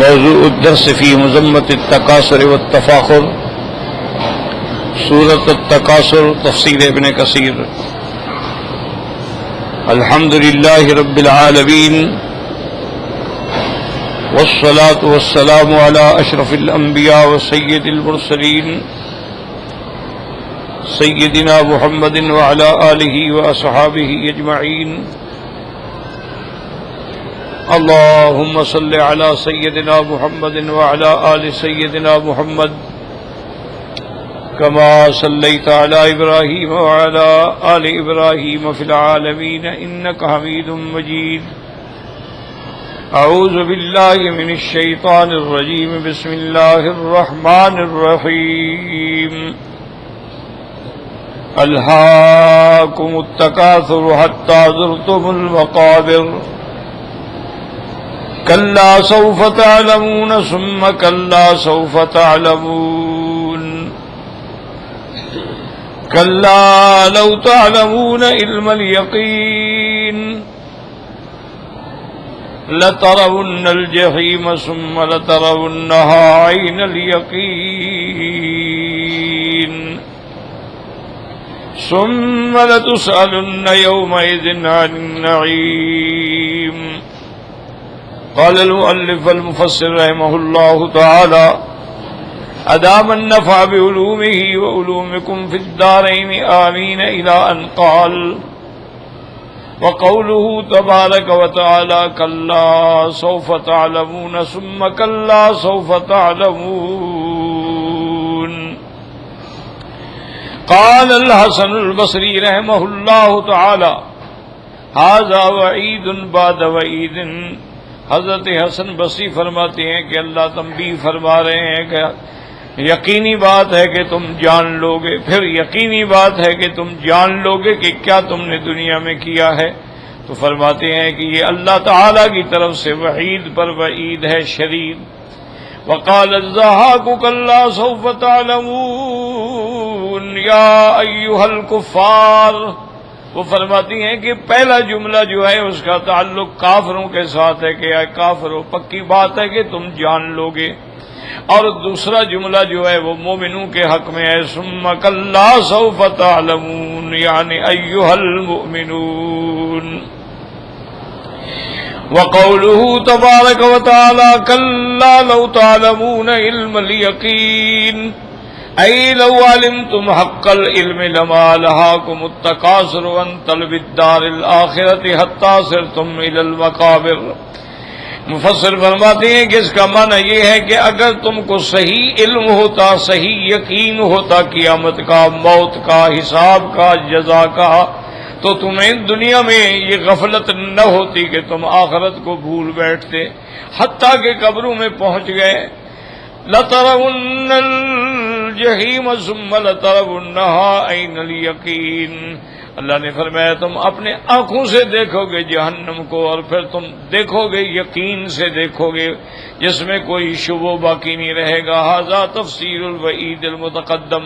موضوع الدرس في مذمة التكاثر والتفاخر، سورة التكاثر، تفسیر ابن کثیر۔ الحمد لله رب العالمين، والصلاة والسلام على أشرف الأنبياء وسيد المرسلين سيدنا محمد وعلى آله وأصحابه أجمعين۔ اللهم صل على سيدنا محمد وعلى آل سيدنا محمد كما صليت على إبراهيم وعلى آل إبراهيم في العالمين إنك حميد مجيد۔ أعوذ بالله من الشيطان الرجيم، بسم الله الرحمن الرحيم۔ ألهاكم التكاثر حتى زرتم المقابر، كلا سوف تعلمون ثم كلا سوف تعلمون، كلا لو تعلمون علم اليقين لترون الجحيم ثم لترونها عين اليقين ثم لتسألن يومئذ عن النعيم۔ قال المؤلف المفسر رحمه الله تعالى: أدام النفع بعلومه وعلومكم في الدارين آمين، إلى أن قال: وقوله تبارك وتعالى: كلا سوف تعلمون ثم كلا سوف تعلمون۔ قال الحسن البصري رحمه الله تعالى: هذا وعيد بعد وعيد۔ حضرت حسن بصری فرماتے ہیں کہ اللہ تنبیہ فرما رہے ہیں کہ یقینی بات ہے کہ تم جان لو گے، پھر یقینی بات ہے کہ تم جان لو گے کہ کیا تم نے دنیا میں کیا ہے۔ تو فرماتے ہیں کہ یہ اللہ تعالی کی طرف سے وعید پر وعید ہے شدید۔ وقال الضحاک کلا سوف تعلمون یا ایھا الکفار۔ وہ فرماتی ہیں کہ پہلا جملہ جو ہے اس کا تعلق کافروں کے ساتھ ہے کہ اے کافروں، پکی بات ہے کہ تم جان لو گے، اور دوسرا جملہ جو ہے وہ مومنوں کے حق میں ہے، ثم کلا سوف تعلمون، یعنی ایھا المؤمنون۔ وقوله تبارک وتعالی: کلا لو تعلمون علم الیقین، أي لو علمتم حق العلم لما لهاكم التكاثر عن طلب الدار الآخرة حتى صرتم إلى المقابر۔ مفسر فرماتے ہیں کہ اس کا معنی یہ ہے کہ اگر تم کو صحیح علم ہوتا، صحیح یقین ہوتا قیامت کا، موت کا، حساب کا، جزا کا، تو تمہیں دنیا میں یہ غفلت نہ ہوتی کہ تم آخرت کو بھول بیٹھتے، حتیٰ کہ قبروں میں پہنچ گئے۔ لَتَرَوُنَّ الْجَحِيمَ ثُمَّ لَتَرَوُنَّهَا عَيْنَ الْيَقِينِ۔ اللہ نے فرمایا تم اپنے آنکھوں سے دیکھو گے جہنم کو، اور پھر تم دیکھو گے، یقین سے دیکھو گے، جس میں کوئی شبہ باقی نہیں رہے گا۔ ھذا تفسیر الوعید المتقدم،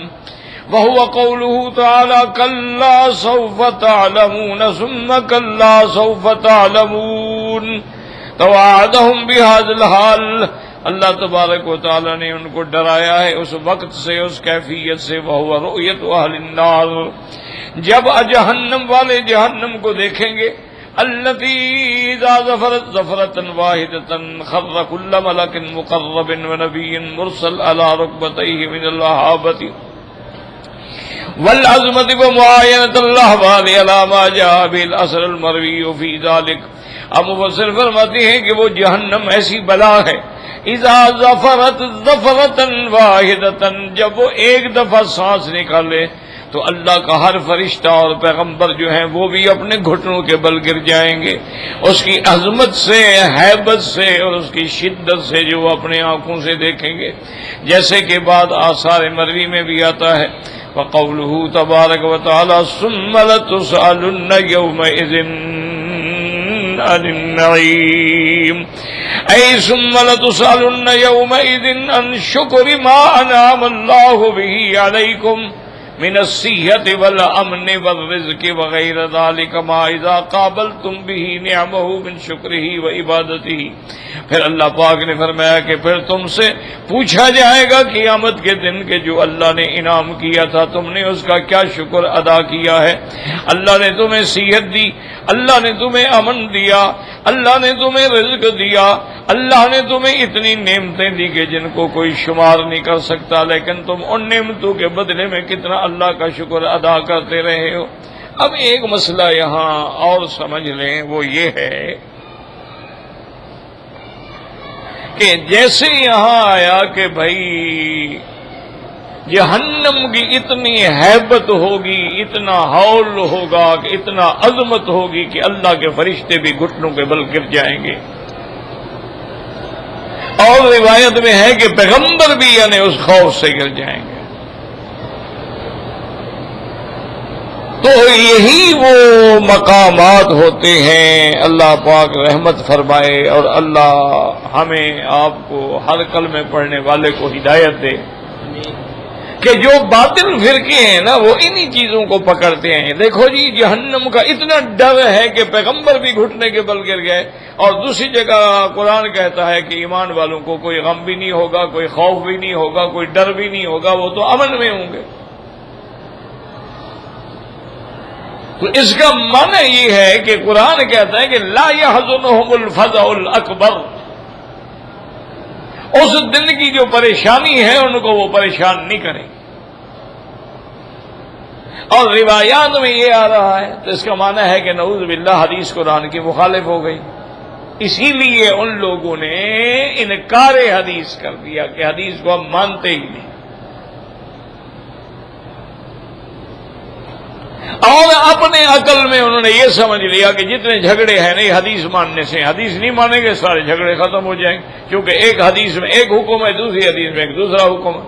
وهو قوله تعالی: کلا سوف تعلمون ثم کلا سوف تعلمون۔ توعدهم بهذا الحال، اللہ تبارک و تعالی نے ان کو ڈرایا ہے اس وقت سے، اس کیفیت سے، وہو رؤیت اہل النار، جب جہنم والے جہنم کو دیکھیں گے، التی اذا زفرت زفرۃ واحدۃ خر کل ملک مقرب ونبی مرسل علی رکبتیہ من الوہابۃ والعظمۃ ومعاینۃ الاحوال علی ما جاء بالاثر المروی فی ذلک۔ اب مفسر فرماتے ہیں کہ وہ جہنم ایسی بلا ہے، اذا زفرت زفرۃ واحدۃ، جب وہ ایک دفعہ سانس نکالے تو اللہ کا ہر فرشتہ اور پیغمبر جو ہیں وہ بھی اپنے گھٹنوں کے بل گر جائیں گے، اس کی عظمت سے، ہیبت سے اور اس کی شدت سے جو وہ اپنے آنکھوں سے دیکھیں گے، جیسے کہ بعد آثار مروی میں بھی آتا ہے۔ وقوله تبارک و تعالی: ثم لتسألن يومئذ عن النعیم، اے ثم لتسألن يومئذ عن شکر ما انعم اللہ به علیکم من الصحة والأمن والرزق وغير ذلك ما إذا قابلتم به نعمه من شكره وعبادته. پھر اللہ پاک نے فرمایا کہ پھر تم سے پوچھا جائے گا قیامت کے دن کہ جو اللہ نے انعام کیا تھا تم نے اس کا کیا شکر ادا کیا ہے. اللہ نے تمہیں صحت دی، اللہ نے تمہیں امن دیا، اللہ نے تمہیں رزق دیا، اللہ نے تمہیں اتنی نعمتیں دی کہ جن کو کوئی شمار نہیں کر سکتا، لیکن تم ان نعمتوں کے بدلے میں کتنا اللہ کا شکر ادا کرتے رہے ہو. اب ایک مسئلہ یہاں اور سمجھ لیں، وہ یہ ہے کہ جیسے یہاں آیا کہ بھائی جہنم کی اتنی ہیبت ہوگی، اتنا ہول ہوگا، کہ اتنا عظمت ہوگی کہ اللہ کے فرشتے بھی گھٹنوں کے بل گر جائیں گے. اور روایت میں ہے کہ پیغمبر بھی یعنی اس خوف سے گر جائیں گے. تو یہی وہ مقامات ہوتے ہیں. اللہ پاک رحمت فرمائے اور اللہ ہمیں آپ کو ہر کلمے پڑھنے والے کو ہدایت دے کہ جو باطل فرقے ہیں نا وہ انہی چیزوں کو پکڑتے ہیں. دیکھو جی جہنم کا اتنا ڈر ہے کہ پیغمبر بھی گھٹنے کے بل گر گئے، اور دوسری جگہ قرآن کہتا ہے کہ ایمان والوں کو کوئی غم بھی نہیں ہوگا، کوئی خوف بھی نہیں ہوگا، کوئی ڈر بھی نہیں ہوگا، وہ تو امن میں ہوں گے. تو اس کا معنی یہ ہے کہ قرآن کہتا ہے کہ لا يحزنهم الفزع الاکبر، اس دن کی جو پریشانی ہے ان کو وہ پریشان نہیں کریں. اور روایات میں یہ آ رہا ہے تو اس کا معنی ہے کہ نعوذ باللہ حدیث قرآن کی مخالف ہو گئی. اسی لیے ان لوگوں نے انکار حدیث کر دیا کہ حدیث کو ہم مانتے ہی نہیں. اور اپنے عقل میں انہوں نے یہ سمجھ لیا کہ جتنے جھگڑے ہیں نہیں حدیث ماننے سے، حدیث نہیں مانیں گے سارے جھگڑے ختم ہو جائیں گے، کیونکہ ایک حدیث میں ایک حکم ہے، دوسری حدیث میں ایک دوسرا حکم ہے.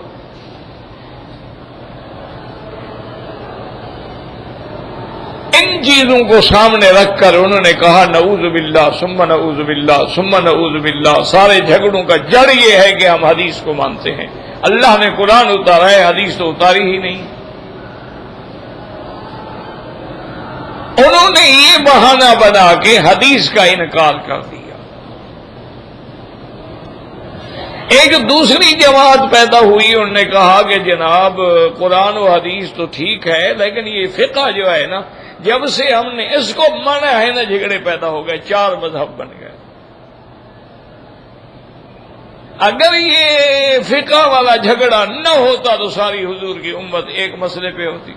ان چیزوں کو سامنے رکھ کر انہوں نے کہا نعوذ باللہ ثم نعوذ باللہ ثم نعوذ باللہ. سارے جھگڑوں کا جڑ یہ ہے کہ ہم حدیث کو مانتے ہیں. اللہ نے قرآن اتارا ہے، حدیث تو اتاری ہی نہیں. انہوں نے یہ بہانہ بنا کے حدیث کا انکار کر دیا. ایک دوسری جماعت پیدا ہوئی، انہوں نے کہا کہ جناب قرآن و حدیث تو ٹھیک ہے، لیکن یہ فقہ جو ہے نا، جب سے ہم نے اس کو مانا ہے نا جھگڑے پیدا ہو گئے، چار مذہب بن گئے. اگر یہ فقہ والا جھگڑا نہ ہوتا تو ساری حضور کی امت ایک مسئلے پہ ہوتی.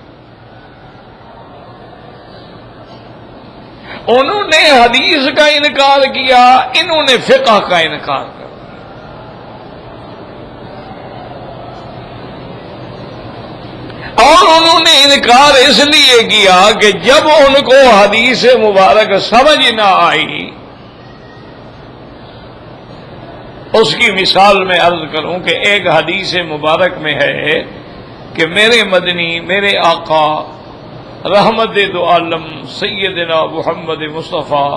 انہوں نے حدیث کا انکار کیا، انہوں نے فقہ کا انکار کیا. اور انہوں نے انکار اس لیے کیا کہ جب ان کو حدیث مبارک سمجھ نہ آئی. اس کی مثال میں عرض کروں کہ ایک حدیث مبارک میں ہے کہ میرے مدنی، میرے آقا رحمت دو عالم سیدنا محمد مصطفیٰ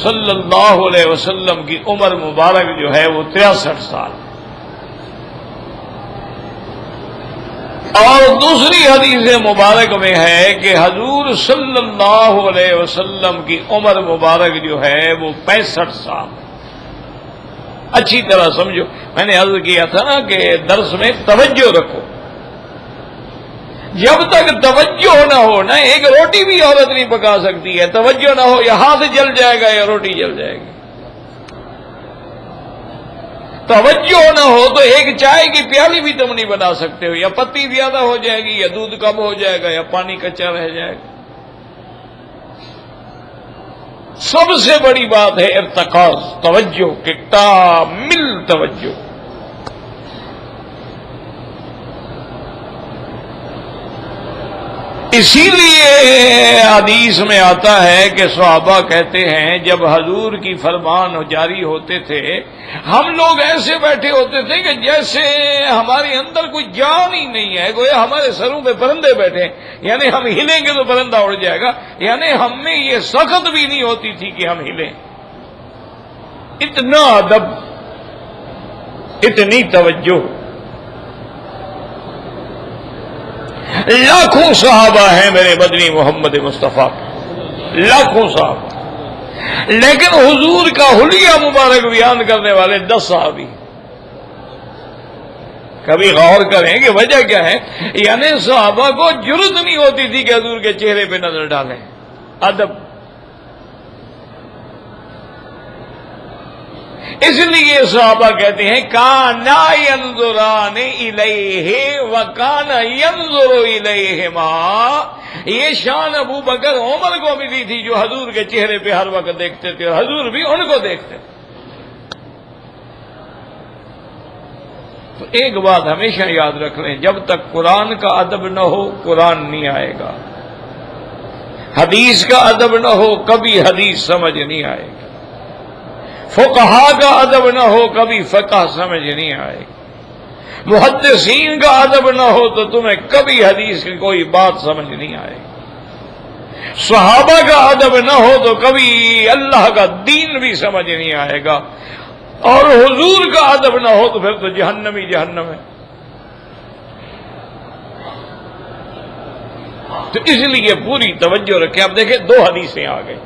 صلی اللہ علیہ وسلم کی عمر مبارک جو ہے وہ 63 سال. اور دوسری حدیث مبارک میں ہے کہ حضور صلی اللہ علیہ وسلم کی عمر مبارک جو ہے وہ 65 سال. اچھی طرح سمجھو، میں نے عرض کیا تھا نا کہ درس میں توجہ رکھو. جب تک توجہ نہ ہو نا، ایک روٹی بھی عورت نہیں پکا سکتی ہے. توجہ نہ ہو، یا ہاتھ جل جائے گا یا روٹی جل جائے گی. توجہ نہ ہو تو ایک چائے کی پیالی بھی تم نہیں بنا سکتے ہو. یا پتی زیادہ ہو جائے گی، یا دودھ کم ہو جائے گا، یا پانی کچا رہ جائے گا. سب سے بڑی بات ہے ارتکاز، توجہ، کہ کامل توجہ. اسی لیے حدیث میں آتا ہے کہ صحابہ کہتے ہیں جب حضور کی فرمان جاری ہوتے تھے ہم لوگ ایسے بیٹھے ہوتے تھے کہ جیسے ہمارے اندر کوئی جان ہی نہیں ہے، گویا ہمارے سروں پہ پرندے بیٹھے ہیں. یعنی ہم ہلیں گے تو پرندہ اڑ جائے گا. یعنی ہم میں یہ سخت بھی نہیں ہوتی تھی کہ ہم ہلیں. اتنا ادب، اتنی توجہ. لاکھوں صحابہ ہیں میرے مدنی محمد مصطفیٰ، لاکھوں صحابہ، لیکن حضور کا حلیہ مبارک بیان کرنے والے 10 صحابی۔ کبھی غور کریں کہ وجہ کیا ہے؟ یعنی صحابہ کو جرت نہیں ہوتی تھی کہ حضور کے چہرے پہ نظر ڈالیں۔ ادب، اس لیے صحابہ کہتے ہیں کانا ینظران الیہ وکانا ینظر الیہما، یہ شان ابو بکر عمر کو ملی تھی جو حضور کے چہرے پہ ہر وقت دیکھتے تھے، اور حضور بھی ان کو دیکھتے تھے۔ تو ایک بات ہمیشہ یاد رکھ لیں، جب تک قرآن کا ادب نہ ہو قرآن نہیں آئے گا، حدیث کا ادب نہ ہو کبھی حدیث سمجھ نہیں آئے گا، فقہا کا ادب نہ ہو کبھی فقہ سمجھ نہیں آئے گی، محدثین کا ادب نہ ہو تو تمہیں کبھی حدیث کی کوئی بات سمجھ نہیں آئے گی، صحابہ کا ادب نہ ہو تو کبھی اللہ کا دین بھی سمجھ نہیں آئے گا، اور حضور کا ادب نہ ہو تو پھر تو جہنم ہی جہنم ہے۔ تو اس لیے پوری توجہ رکھیں۔ اب دیکھیں 2 حدیثیں آ گئی،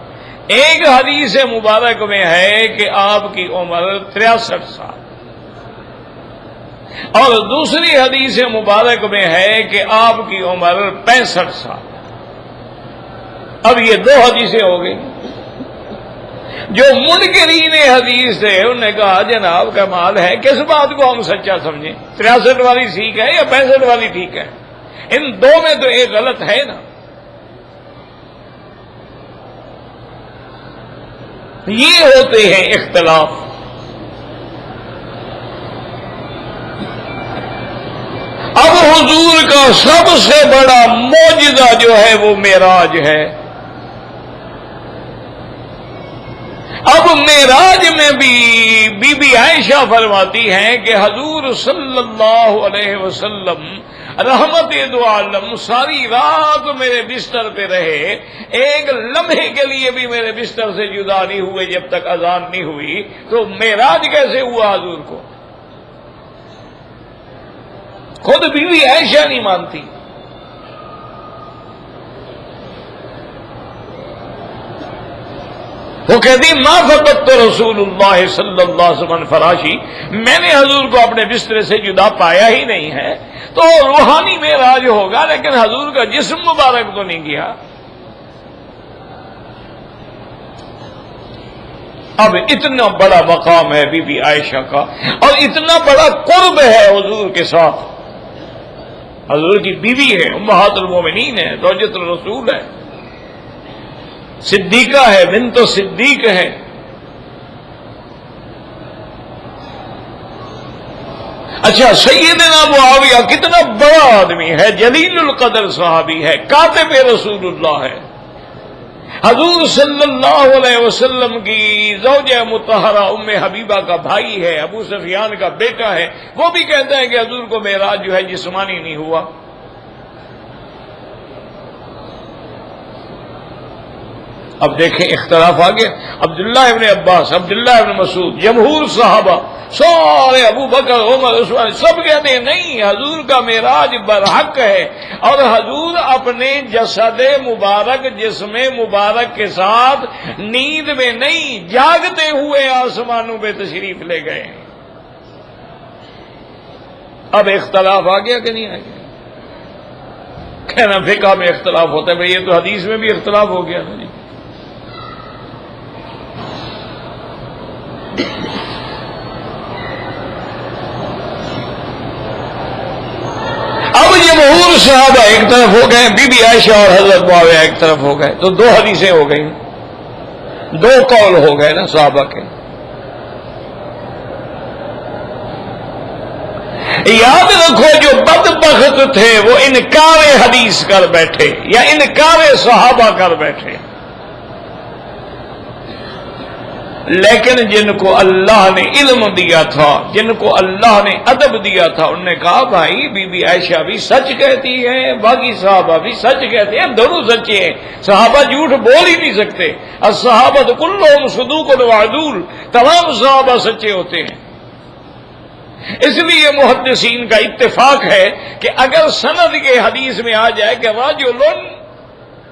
ایک حدیث مبارک میں ہے کہ آپ کی عمر 63 سال، اور دوسری حدیث مبارک میں ہے کہ آپ کی عمر 65 سال۔ اب یہ 2 حدیثیں ہو گئی۔ جو منکرین حدیث تھے انہوں نے کہا جناب کمال ہے، کس بات کو ہم سچا سمجھیں، 63 والی ٹھیک ہے یا 65 والی ٹھیک ہے؟ ان 2 میں تو ایک غلط ہے نا۔ یہ ہوتے ہیں اختلاف۔ اب حضور کا سب سے بڑا معجزہ جو ہے وہ معراج ہے۔ اب معراج میں بھی بی بی عائشہ فرماتی ہیں کہ حضور صلی اللہ علیہ وسلم رحمت دو عالم ساری رات میرے بستر پہ رہے، ایک لمحے کے لیے بھی میرے بستر سے جدا نہیں ہوئے جب تک اذان نہیں ہوئی۔ تو معراج کیسے ہوا حضور کو؟ خود بی بی عائشہ نہیں مانتی۔ وہ کہتی ما فقدت رسول اللہ صلی اللہ علیہ وسلم فراشی، میں نے حضور کو اپنے بستر سے جدا پایا ہی نہیں ہے۔ تو روحانی معراج ہوگا لیکن حضور کا جسم مبارک تو نہیں گیا۔ اب اتنا بڑا مقام ہے بی بی عائشہ کا، اور اتنا بڑا قرب ہے حضور کے ساتھ، حضور کی بیوی ہے، امہات المومنین ہے، زوجۃ الرسول ہے، صدیقہ ہے، بنت صدیق ہے۔ اچھا سیدنا معاویہ کتنا بڑا آدمی ہے، جلیل القدر صحابی ہے، کاتب رسول اللہ ہے، حضور صلی اللہ علیہ وسلم کی زوجہ مطہرہ ام حبیبہ کا بھائی ہے، ابو سفیان کا بیٹا ہے۔ وہ بھی کہتا ہے کہ حضور کو معراج جو ہے جسمانی نہیں ہوا۔ اب دیکھیں اختلاف آ گیا۔ عبداللہ ابن عباس، عبداللہ ابن مسعود، جمہور صحابہ سارے، ابو بکر، عمر، عثمان، سب کہتے ہیں نہیں حضور کا معراج برحق ہے، اور حضور اپنے جسد مبارک، جسم مبارک کے ساتھ نیند میں نہیں جاگتے ہوئے آسمانوں پہ تشریف لے گئے۔ اب اختلاف آ گیا کہ نہیں آ گیا؟ کہنا فقہ میں اختلاف ہوتا ہے، بھئی یہ تو حدیث میں بھی اختلاف ہو گیا نا جی۔ اب جمہور صحابہ ایک طرف ہو گئے، بی بی عائشہ اور حضرت معاویہ ایک طرف ہو گئے، تو 2 حدیثیں ہو گئیں، 2 قول ہو گئے نا صحابہ کے۔ یاد رکھو جو بدبخت تھے وہ انکار حدیث کر بیٹھے یا انکار صحابہ کر بیٹھے، لیکن جن کو اللہ نے علم دیا تھا، جن کو اللہ نے ادب دیا تھا، انہوں نے کہا بھائی بی بی عائشہ بھی سچ کہتی ہے، باقی صحابہ بھی سچ کہتے ہیں، دونوں سچے ہیں، صحابہ جھوٹ بول ہی نہیں سکتے۔ الصحابہ کلہم صدوق وعدول، تمام صحابہ سچے ہوتے ہیں۔ اس لیے محدثین کا اتفاق ہے کہ اگر سند کے حدیث میں آ جائے کہ رجل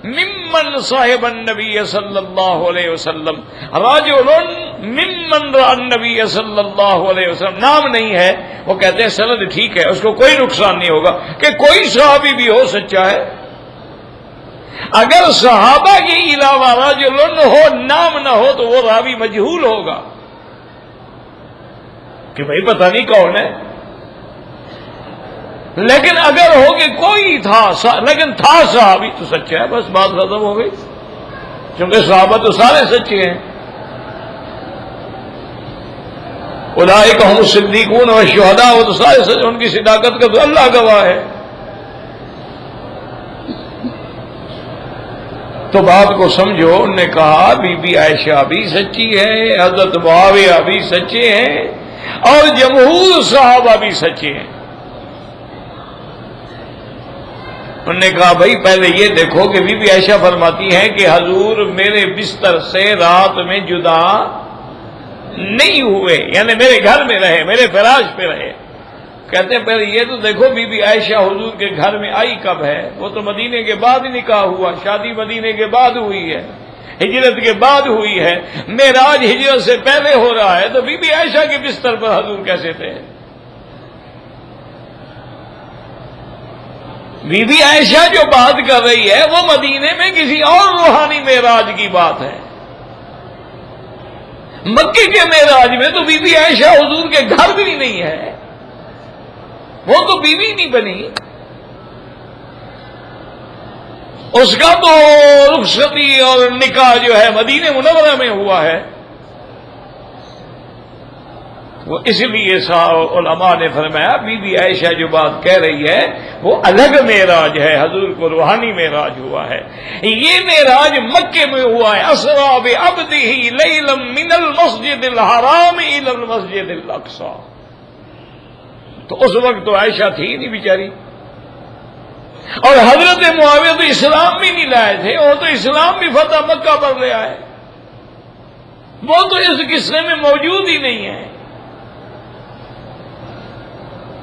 ممن صاحب النبی صلی اللہ علیہ وسلم، رجل ممن رأى النبی صلی اللہ علیہ وسلم، نام نہیں ہے، وہ کہتے ہیں سند ٹھیک ہے، اس کو کوئی نقصان نہیں ہوگا کہ کوئی صحابی بھی ہو سچا ہے۔ اگر صحابہ کے علاوہ رجل ہو، نام نہ ہو، تو وہ راوی مجہول ہوگا کہ بھائی پتہ نہیں کون ہے۔ لیکن اگر ہو کہ کوئی تھا لیکن تھا صحابی تو سچا ہے، بس بات ختم ہو گئی، کیونکہ صحابہ تو سارے سچے ہیں۔ اولئک هم الصدیقون والشہداء، وہ تو سارے سچے، ان کی صداقت کا تو اللہ گواہ ہے۔ تو بات کو سمجھو، انہوں نے کہا بی بی عائشہ بھی سچی ہے، حضرت معاویہ بھی سچے ہیں، اور جمہور صحابہ بھی سچے ہیں۔ انہوں نے کہا بھائی پہلے یہ دیکھو کہ بی بی عائشہ فرماتی ہیں کہ حضور میرے بستر سے رات میں جدا نہیں ہوئے، یعنی میرے گھر میں رہے، میرے فراش پہ رہے۔ کہتے ہیں پہلے یہ تو دیکھو بی بی عائشہ حضور کے گھر میں آئی کب ہے؟ وہ تو مدینے کے بعد نکاح ہوا، شادی مدینے کے بعد ہوئی ہے، ہجرت کے بعد ہوئی ہے، معراج ہجرت سے پہلے ہو رہا ہے، تو بی بی عائشہ کے بستر پر حضور کیسے تھے؟ بی بی عائشہ جو بات کر رہی ہے وہ مدینے میں کسی اور روحانی معراج کی بات ہے۔ مکے کے معراج میں تو بی بی عائشہ حضور کے گھر بھی نہیں ہے، وہ تو بیوی نہیں بنی، اس کا تو رخصتی اور نکاح جو ہے مدینہ منورہ میں ہوا ہے۔ وہ اس لیے علماء نے فرمایا بی بی عائشہ جو بات کہہ رہی ہے وہ الگ معراج ہے، حضور کو روحانی معراج ہوا ہے۔ یہ معراج مکے میں ہوا ہے، اسریٰ بعبدہ لیلا من المسجد الحرام الی المسجد الاقصی۔ تو اس وقت تو عائشہ تھی نہیں بیچاری، اور حضرت معاویہ تو اسلام بھی نہیں لائے تھے، وہ تو اسلام بھی فتح مکہ پر لے آئے، وہ تو اس قصے میں موجود ہی نہیں ہے۔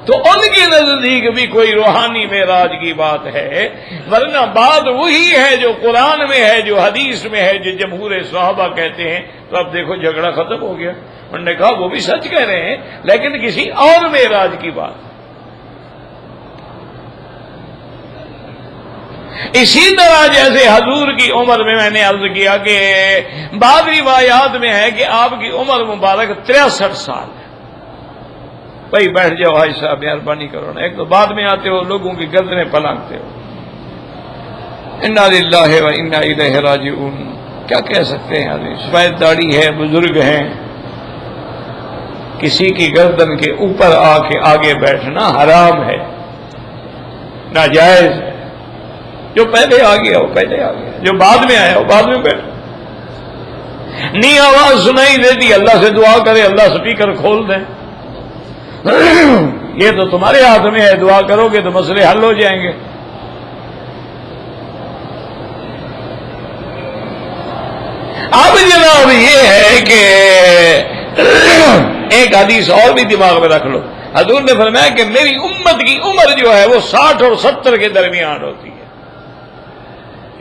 تو ان کے نزدیک بھی کوئی روحانی معراج کی بات ہے، ورنہ بات وہی ہے جو قرآن میں ہے، جو حدیث میں ہے، جو جمہور صحابہ کہتے ہیں۔ تو اب دیکھو جھگڑا ختم ہو گیا، انہوں نے کہا وہ بھی سچ کہہ رہے ہیں لیکن کسی اور معراج کی بات۔ اسی طرح جیسے حضور کی عمر میں نے عرض کیا کہ بعض روایات میں ہے کہ آپ کی عمر مبارک 63 سال ہے۔ بھائی بیٹھ جاؤ بھائی صاحب، مہربانی کرو نا، ایک تو بعد میں آتے ہو لوگوں کی گردنیں پلانگتے ہو۔ انا للہ و انا الیہ راجعون، کیا کہہ سکتے ہیں؟ سفید داڑھی ہے، بزرگ ہیں، کسی کی گردن کے اوپر آ کے آگے بیٹھنا حرام ہے، ناجائز ہے۔ جو پہلے آ گیا وہ پہلے آ گیا، جو بعد میں آیا وہ بعد میں بیٹھا۔ نہیں آواز سنائی دیتی، اللہ سے دعا کرے اللہ سپیکر کھول دیں۔ یہ تو تمہارے ہاتھ میں ہے، دعا کرو گے تو مسئلے حل ہو جائیں گے۔ اب جناب یہ ہے کہ ایک حدیث اور بھی دماغ میں رکھ لو، حضور نے فرمایا کہ میری امت کی عمر جو ہے وہ 60 اور 70 کے درمیان ہوتی ہے،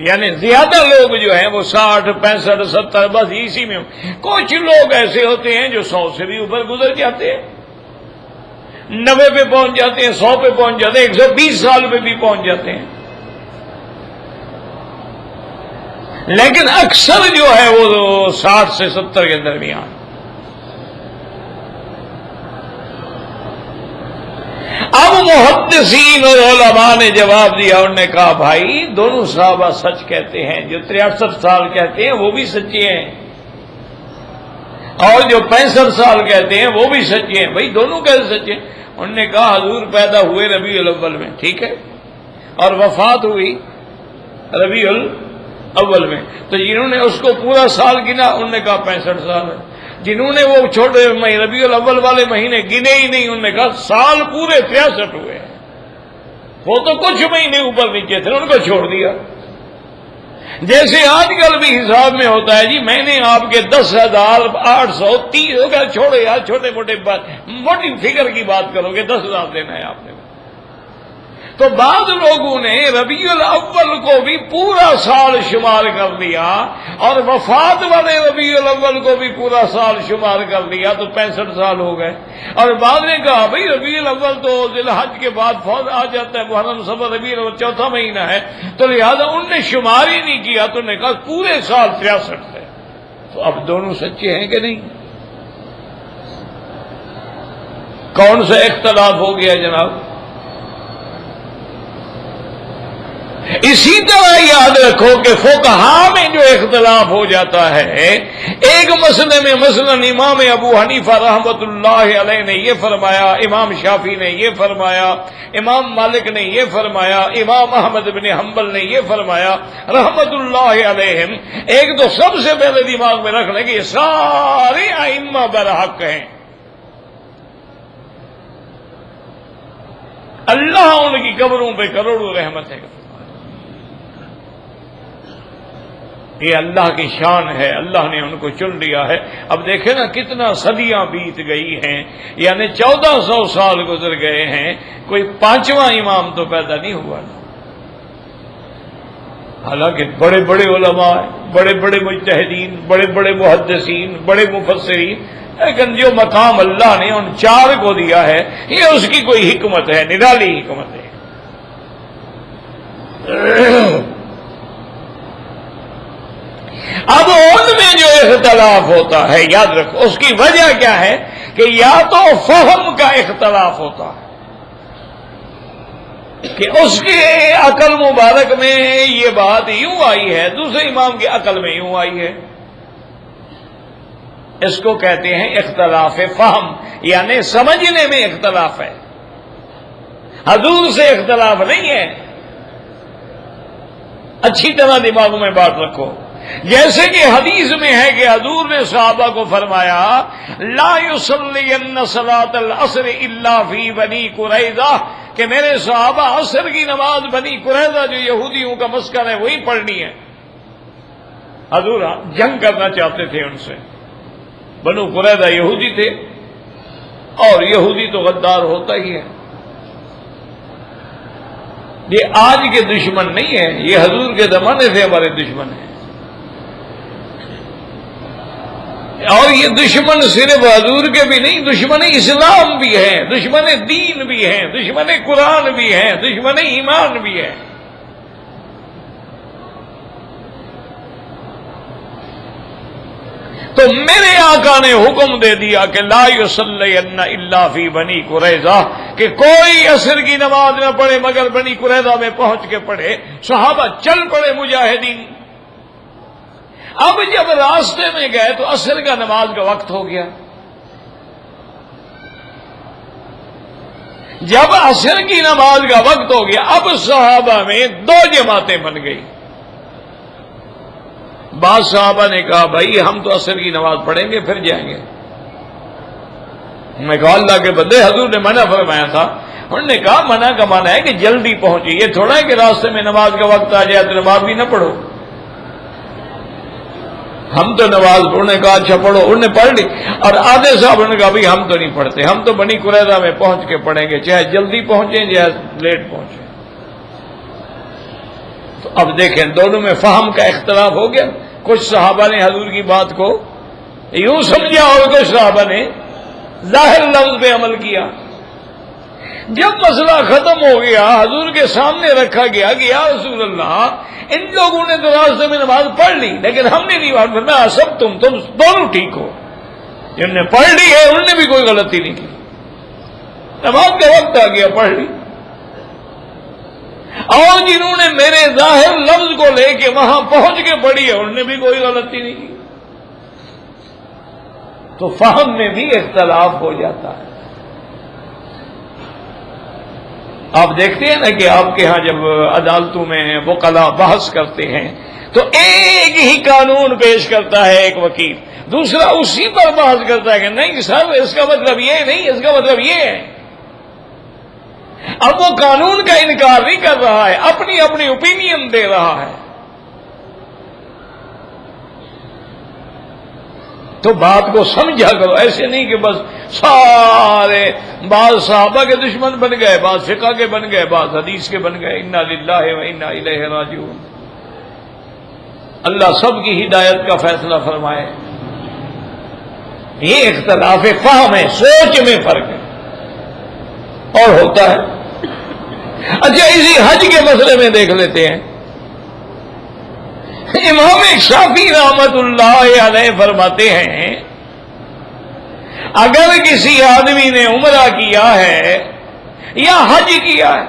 یعنی زیادہ لوگ جو ہیں وہ 60 65 70 بس اسی میں۔ کچھ لوگ ایسے ہوتے ہیں جو 100 سے بھی اوپر گزر جاتے ہیں، 90 پہ پہنچ جاتے ہیں، 100 پہ پہنچ جاتے ہیں، 120 سال پہ بھی پہنچ جاتے ہیں، لیکن اکثر جو ہے وہ 60 سے 70 کے درمیان۔ اب محدثین اور علماء نے جواب دیا، انہوں نے کہا بھائی دونوں صحابہ سچ کہتے ہیں، جو 63 سال کہتے ہیں وہ بھی سچے ہیں، اور جو 65 سال کہتے ہیں وہ بھی سچے ہیں۔ بھائی دونوں کیسے سچے؟ انہوں نے کہا حضور پیدا ہوئے ربیع الاول میں، ٹھیک ہے، اور وفات ہوئی ربیع الاول میں، تو جنہوں نے اس کو پورا سال گنا انہوں نے کہا 65 سال ہے، جنہوں نے وہ چھوٹے ربیع الاول والے مہینے گنے ہی نہیں انہوں نے کہا سال پورے 63 ہوئے ہیں، وہ تو کچھ مہینے اوپر نیچے تھے ان کو چھوڑ دیا۔ جیسے آج کل بھی حساب میں ہوتا ہے جی میں نے آپ کے 10,830 ہو گیا، چھوڑے یار چھوٹے موٹے بات، موٹی فگر کی بات کرو گے 10,000 دینا ہے آپ نے. تو بعض لوگوں نے ربیع الاول کو بھی پورا سال شمار کر لیا اور وفات والے ربیع الاول کو بھی پورا سال شمار کر لیا، تو 65 سال ہو گئے. اور بعض نے کہا بھائی ربیع الاول تو ذی الحج کے بعد فوت آ جاتا ہے، محرم صفر ربیع الاول چوتھا مہینہ ہے، تو لہذا ان نے شمار ہی نہیں کیا. تو نے کہا پورے سال 63 ہے. تو اب دونوں سچے ہیں کہ نہیں؟ کون سا اختلاف ہو گیا جناب؟ اسی طرح یاد رکھو کہ فقہا میں جو اختلاف ہو جاتا ہے ایک مسئلے میں، مثلا امام ابو حنیفہ رحمۃ اللہ علیہ نے یہ فرمایا، امام شافعی نے یہ فرمایا، امام مالک نے یہ فرمایا، امام احمد بن حنبل نے یہ فرمایا رحمۃ اللہ علیہم. ایک تو سب سے پہلے دماغ میں رکھ لیں کہ یہ سارے ائمہ برحق ہیں، اللہ ان کی قبروں پہ کروڑوں رحمت ہے. یہ اللہ کی شان ہے، اللہ نے ان کو چن لیا ہے. اب دیکھیں نا کتنا صدیاں بیت گئی ہیں، یعنی 1400 سال گزر گئے ہیں، کوئی 5واں امام تو پیدا نہیں ہوا نا. حالانکہ بڑے بڑے علماء، بڑے بڑے مجتہدین، بڑے بڑے محدثین، بڑے مفسرین، لیکن جو مقام اللہ نے ان 4 کو دیا ہے یہ اس کی کوئی حکمت ہے، نرالی حکمت ہے. اب ان میں جو اختلاف ہوتا ہے یاد رکھو اس کی وجہ کیا ہے کہ یا تو فہم کا اختلاف ہوتا ہے کہ اس کے عقل مبارک میں یہ بات یوں آئی ہے، دوسرے امام کی عقل میں یوں آئی ہے. اس کو کہتے ہیں اختلاف فہم، یعنی سمجھنے میں اختلاف ہے، حضور سے اختلاف نہیں ہے. اچھی طرح دماغوں میں بات رکھو. جیسے کہ حدیث میں ہے کہ حضور نے صحابہ کو فرمایا لا یصلین صلاۃ العصر الا فی بنی قریظہ، کہ میرے صحابہ عصر کی نماز بنی قریظہ جو یہودیوں کا مسکن ہے وہی پڑھنی ہے. حضور جنگ کرنا چاہتے تھے ان سے. بنو قریظہ یہودی تھے اور یہودی تو غدار ہوتا ہی ہے. یہ آج کے دشمن نہیں ہے، یہ حضور کے زمانے سے ہمارے دشمن ہیں. اور یہ دشمن صرف حضور کے بھی نہیں، دشمن اسلام بھی ہیں، دشمن دین بھی ہیں، دشمن قرآن بھی ہیں، دشمن ایمان بھی ہیں. تو میرے آقا نے حکم دے دیا کہ لا یصلین الا فی بنی قریظہ، کہ کوئی عصر کی نماز نہ پڑھے مگر بنی قریظہ میں پہنچ کے پڑھے. صحابہ چل پڑے مجاہدین. اب جب راستے میں گئے تو عصر کا نماز کا وقت ہو گیا. جب عصر کی نماز کا وقت ہو گیا اب صحابہ میں 2 جماعتیں بن گئی. بعض صحابہ نے کہا بھائی ہم تو عصر کی نماز پڑھیں گے پھر جائیں گے. میں کہا اللہ کے بندے حضور نے منع فرمایا تھا. انہوں نے کہا منع کا معنی ہے کہ جلدی پہنچی، یہ تھوڑا ہے کہ راستے میں نماز کا وقت آ جائے تو نماز بھی نہ پڑھو. ہم تو نماز پڑھنے کا اچھا پڑھو، انہوں نے پڑھ لی. اور آدھے صاحب نے کہا بھائی ہم تو نہیں پڑھتے، ہم تو بنی قریظہ میں پہنچ کے پڑھیں گے، چاہے جلدی پہنچیں چاہے لیٹ پہنچیں. تو اب دیکھیں دونوں میں فہم کا اختلاف ہو گیا. کچھ صحابہ نے حضور کی بات کو یوں سمجھا اور کچھ صحابہ نے ظاہر لفظ پہ عمل کیا. جب مسئلہ ختم ہو گیا حضور کے سامنے رکھا گیا کہ یا رسول اللہ ان لوگوں نے تو راستے میں نماز پڑھ لی لیکن ہم نے نہیں پڑھی. فرمایا سب تم دونوں ٹھیک ہو، جن نے پڑھ لی ہے انہوں نے بھی کوئی غلطی نہیں کی. نماز کا وقت آ گیا پڑھ لی، اور جنہوں نے میرے ظاہر لفظ کو لے کے وہاں پہنچ کے پڑھی ہے انہوں نے بھی کوئی غلطی نہیں کی. تو فہم میں بھی اختلاف ہو جاتا ہے. آپ دیکھتے ہیں نا کہ آپ کے ہاں جب عدالتوں میں وکلا بحث کرتے ہیں تو ایک ہی قانون پیش کرتا ہے ایک وکیل، دوسرا اسی پر بحث کرتا ہے کہ نہیں سر اس کا مطلب یہ نہیں، اس کا مطلب یہ ہے. اب وہ قانون کا انکار نہیں کر رہا ہے، اپنی اپنی اوپینین دے رہا ہے. تو بات کو سمجھا کرو، ایسے نہیں کہ بس سارے بعض صحابہ کے دشمن بن گئے، بعض فقہ کے بن گئے، بعض حدیث کے بن گئے۔ انا للہ و انا الیہ راجعون۔ اللہ سب کی ہدایت کا فیصلہ فرمائے۔ یہ اختلاف فہم ہے، سوچ میں فرق ہے اور ہوتا ہے۔ اچھا اسی حج کے مسئلے میں دیکھ لیتے ہیں، امام شافعی رحمت اللہ علیہ فرماتے ہیں اگر کسی آدمی نے عمرہ کیا ہے یا حج کیا ہے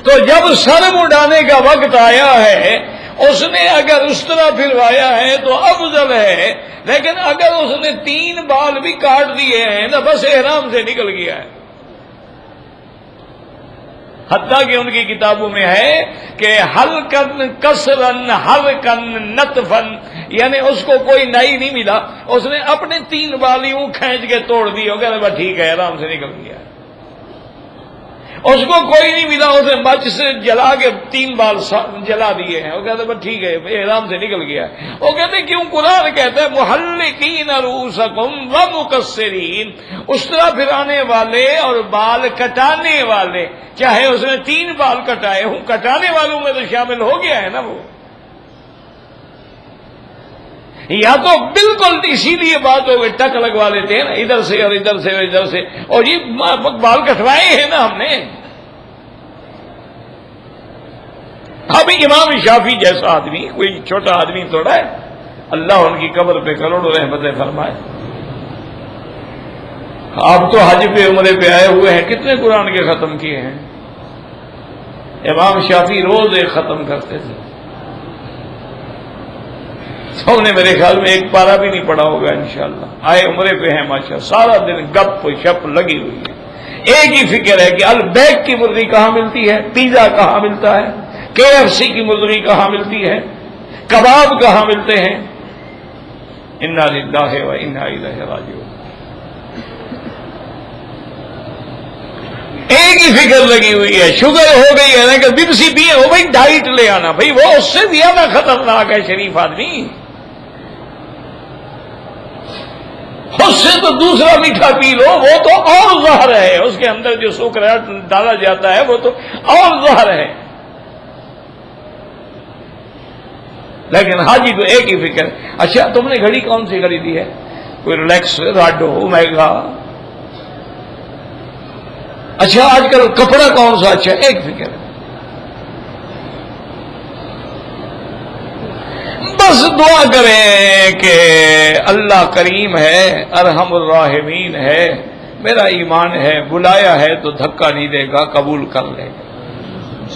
تو جب سر مڈانے کا وقت آیا ہے اس نے اگر اس طرح پھروایا ہے تو افضل ہے، لیکن اگر اس نے 3 بال بھی کاٹ دیے ہیں نا بس احرام سے نکل گیا ہے۔ حتیٰ کہ ان کی کتابوں میں ہے کہ حلقن کسرن حلقن نطفن، یعنی اس کو کوئی نئی نہیں ملا، اس نے اپنے 3 بال یوں کھینچ کے توڑ دی، ہو گیا بس ٹھیک ہے احرام سے نکل گیا ہے۔ اس کو کوئی نہیں ملا، اسے مچ سے جلا کے 3 بال جلا دیے ہیں، وہ کہتے بس ٹھیک ہے احرام سے نکل گیا ہے۔ وہ کہتے کیوں؟ قرآن کہتا ہے محلقین رؤوسکم ومقصرین، اس طرح پھرانے والے اور بال کٹانے والے، چاہے اس نے 3 بال کٹائے ہوں، کٹانے والوں میں تو شامل ہو گیا ہے نا وہ۔ یا تو بالکل اسی لیے بات ہو گئی ٹک لگوا لیتے ہیں نا ادھر سے اور ادھر سے اور ادھر سے، اور یہ بال کٹوائے ہیں نا ہم نے۔ اب امام شافعی جیسا آدمی کوئی چھوٹا آدمی تھوڑا ہے، اللہ ان کی قبر پہ کروڑوں رحمتیں فرمائے۔ آپ تو حج پہ عمرے پہ آئے ہوئے ہیں، کتنے قرآن کے ختم کیے ہیں؟ امام شافعی روز ایک ختم کرتے تھے، سب نے میرے خیال میں 1 پارہ بھی نہیں پڑا ہوگا انشاءاللہ۔ آئے عمرے پہ ہیں ماشاءاللہ، سارا دن گپ شپ لگی ہوئی ہے، ایک ہی فکر ہے کہ البیک کی مرغی کہاں ملتی ہے، پیزا کہاں ملتا ہے، KFC کی مرغی کہاں ملتی ہے، کباب کہاں ملتے ہیں۔ انا للہ و انا الیہ راجعون۔ ایک ہی فکر لگی ہوئی ہے، شوگر ہو گئی ہے نا کہ بپسی پیے ہو بھائی ڈائٹ لے آنا، بھائی وہ اس سے زیادہ خطرناک ہے شریف آدمی، اس سے تو دوسرا میٹھا پی لو، وہ تو اور زہر ہے، اس کے اندر جو سکر ڈالا جاتا ہے وہ تو اور زہر ہے۔ لیکن حاجی کو ایک ہی فکر، اچھا تم نے گھڑی کون سی خریدی ہے؟ کوئی ریلیکس، راڈو، اومیگا، اچھا آج کل کپڑا کون سا اچھا، ایک فکر ہے۔ بس دعا کریں کہ اللہ کریم ہے، ارحم الراحمین ہے، میرا ایمان ہے، بلایا ہے تو دھکا نہیں دے گا، قبول کر لے گا۔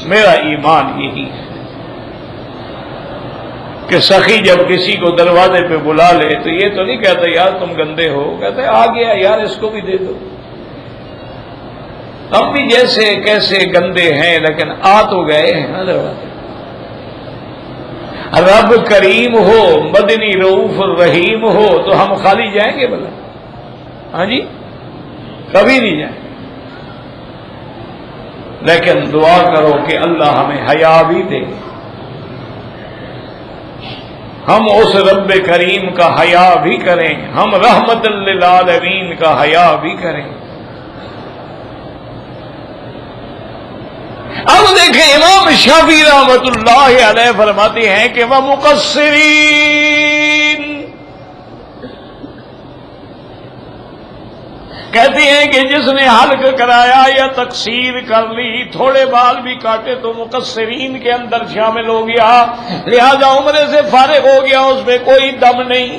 میرا ایمان یہی ہے کہ سخی جب کسی کو دروازے پہ بلا لے تو یہ تو نہیں کہتا یار تم گندے ہو، کہتے آ گیا یار اس کو بھی دے دو۔ ہم بھی جیسے کیسے گندے ہیں لیکن آ تو گئے ہیں نا دروازے۔ رب کریم ہو، مدنی رؤوف الرحیم ہو تو ہم خالی جائیں گے بھلا؟ ہاں جی، کبھی نہیں جائیں۔ لیکن دعا کرو کہ اللہ ہمیں حیا بھی دے، ہم اس رب کریم کا حیا بھی کریں، ہم رحمت للعالمین کا حیا بھی کریں۔ اب دیکھیں امام شافعی رحمت اللہ علیہ فرماتے ہیں کہ وہ مقصرین، کہتے ہیں کہ جس نے حلق کرایا یا تقصیر کر لی، تھوڑے بال بھی کاٹے تو مقصرین کے اندر شامل ہو گیا، لہذا عمرے سے فارغ ہو گیا، اس میں کوئی دم نہیں۔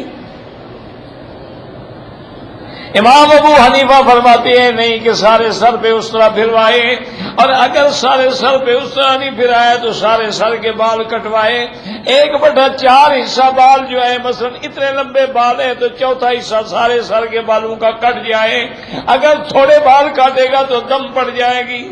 امام ابو حنیفہ فرماتے ہیں نہیں کہ سارے سر پہ اس طرح پھروائے، اور اگر سارے سر پہ اس طرح نہیں پھرایا تو سارے سر کے بال کٹوائے۔ 1/4 حصہ بال جو ہے مثلا اتنے لمبے بال ہے تو چوتھا حصہ سارے سر کے بالوں کا کٹ جائے، اگر تھوڑے بال کاٹے گا تو دم پڑ جائے گی،